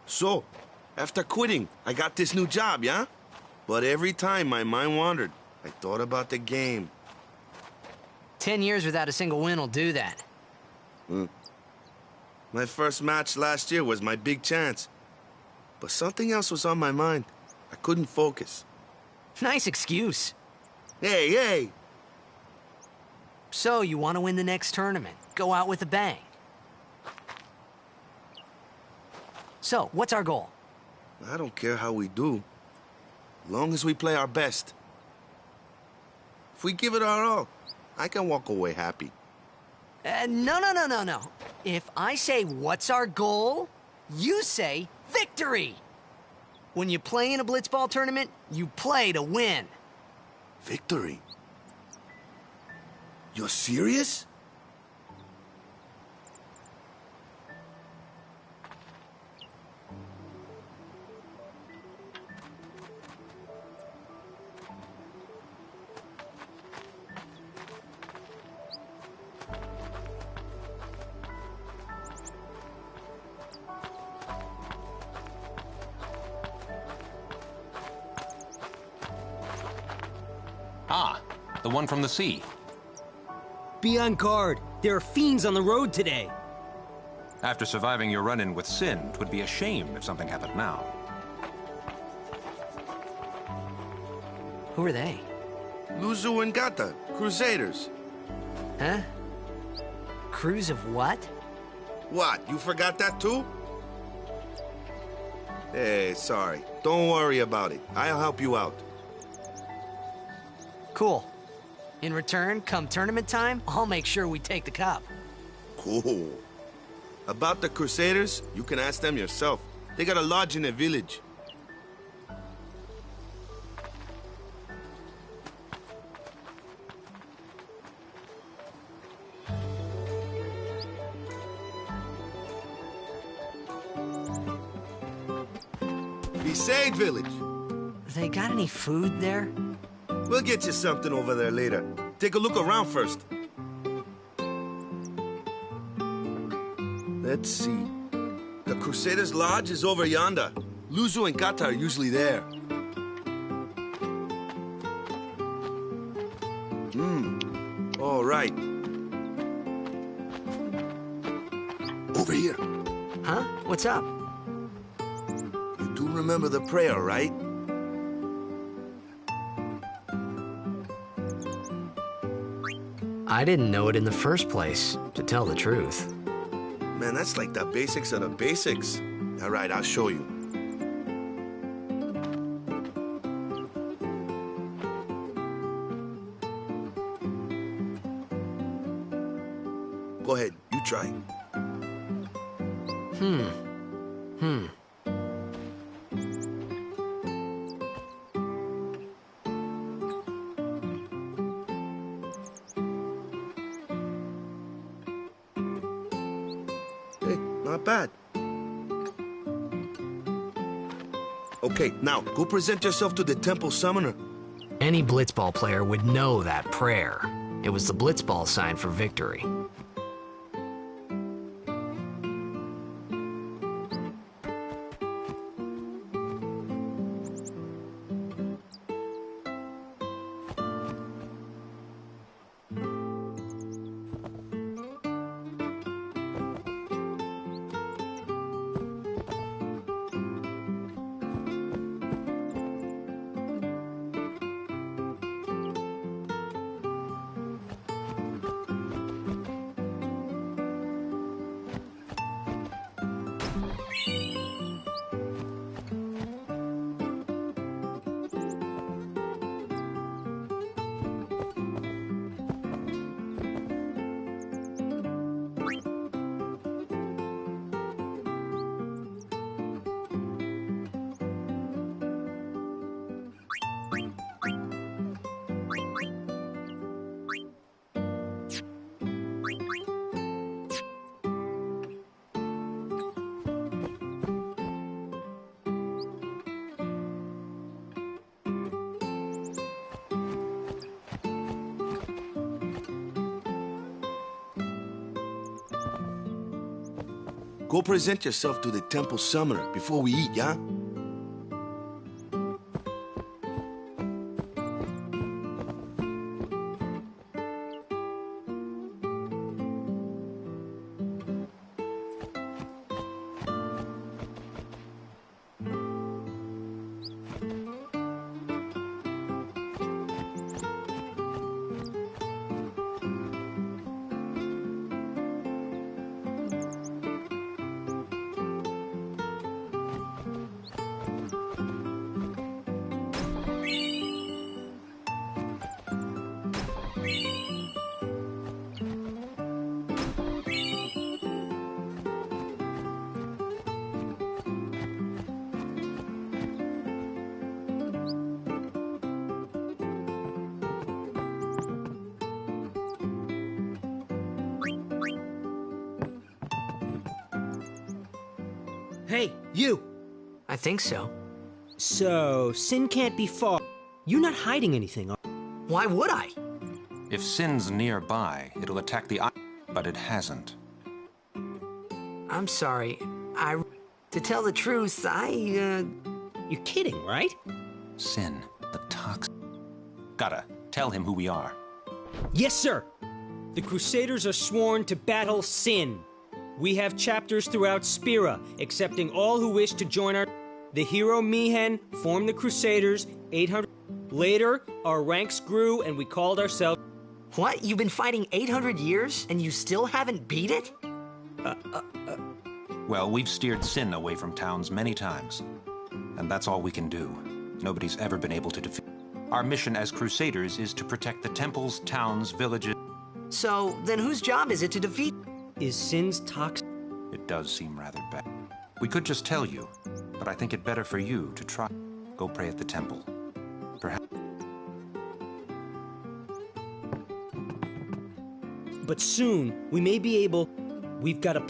So, after quitting, I got this new job, yeah? But every time my mind wandered, I thought about the game. 10 years without a single win will do that. My first match last year was my big chance. But something else was on my mind. I couldn't focus. Nice excuse. Hey, hey! So, you want to win the next tournament? Go out with a bang. So, what's our goal? I don't care how we do. Long as we play our best. If we give it our all, I can walk away happy. No. If I say, what's our goal? You say, victory! When you play in a Blitzball tournament, you play to win. Victory? You're serious? Ah, the one from the sea. Be on guard. There are fiends on the road today. After surviving your run-in with Sin, it would be a shame if something happened now. Who are they? Luzu and Gata, Crusaders. Huh? Crews of what? What, you forgot that too? Hey, sorry. Don't worry about it. I'll help you out. Cool. In return, come tournament time, I'll make sure we take the cup. Cool. About the Crusaders, you can ask them yourself. They got a lodge in a village. Besaid village. They got any food there? We'll get you something over there later. Take a look around first. Let's see. The Crusaders' Lodge is over yonder. Luzu and Gata are usually there. All right. Over here. Huh? What's up? You do remember the prayer, right? I didn't know it in the first place, to tell the truth. Man, that's like the basics of the basics. All right, I'll show you. Go ahead, you try. Hey, not bad. Okay, now, go present yourself to the temple summoner. Any blitzball player would know that prayer. It was the blitzball sign for victory. Go present yourself to the temple summoner before we eat, yeah? Hey, you! I think so. So, Sin can't be far. You're not hiding anything, are you? Why would I? If Sin's nearby, it'll attack the eye, but it hasn't. I'm sorry. To tell the truth, You're kidding, right? Sin, the toxic. Gotta tell him who we are. Yes, sir! The Crusaders are sworn to battle Sin. We have chapters throughout Spira, accepting all who wish to join our... The hero Mihen formed the Crusaders 800... Later, our ranks grew and we called ourselves... What? You've been fighting 800 years and you still haven't beat it? Well, we've steered Sin away from towns many times. And that's all we can do. Nobody's ever been able to defeat... Our mission as Crusaders is to protect the temples, towns, villages... So, then whose job is it to defeat... Is Sin's toxic? It does seem rather bad. We could just tell you, but I think it better for you to try. Go pray at the temple. Perhaps... But soon, we may be able... We've got a...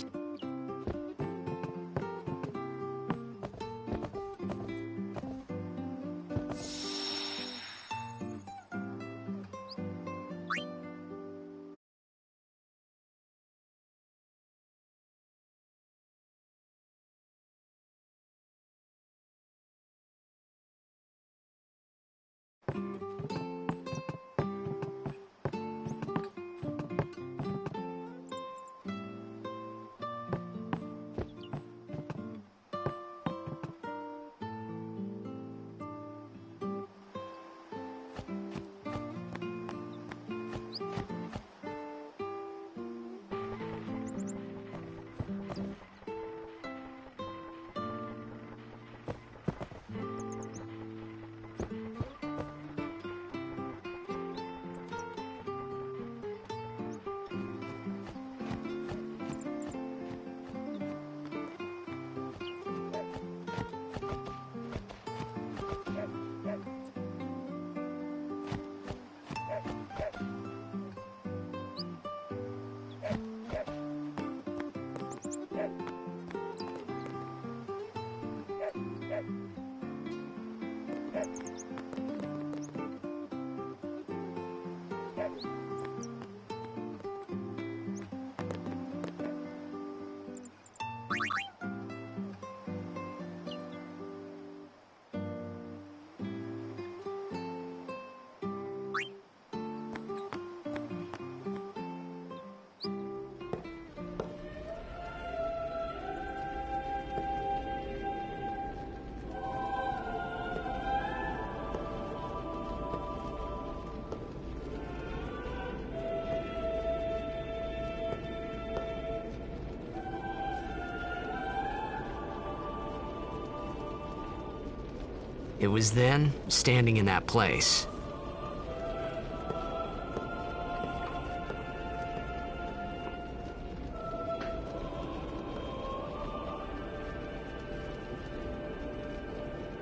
It was then, standing in that place,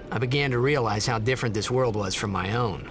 I began to realize how different this world was from my own.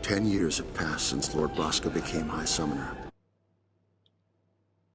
"10 years have passed since Lord Braska became High Summoner.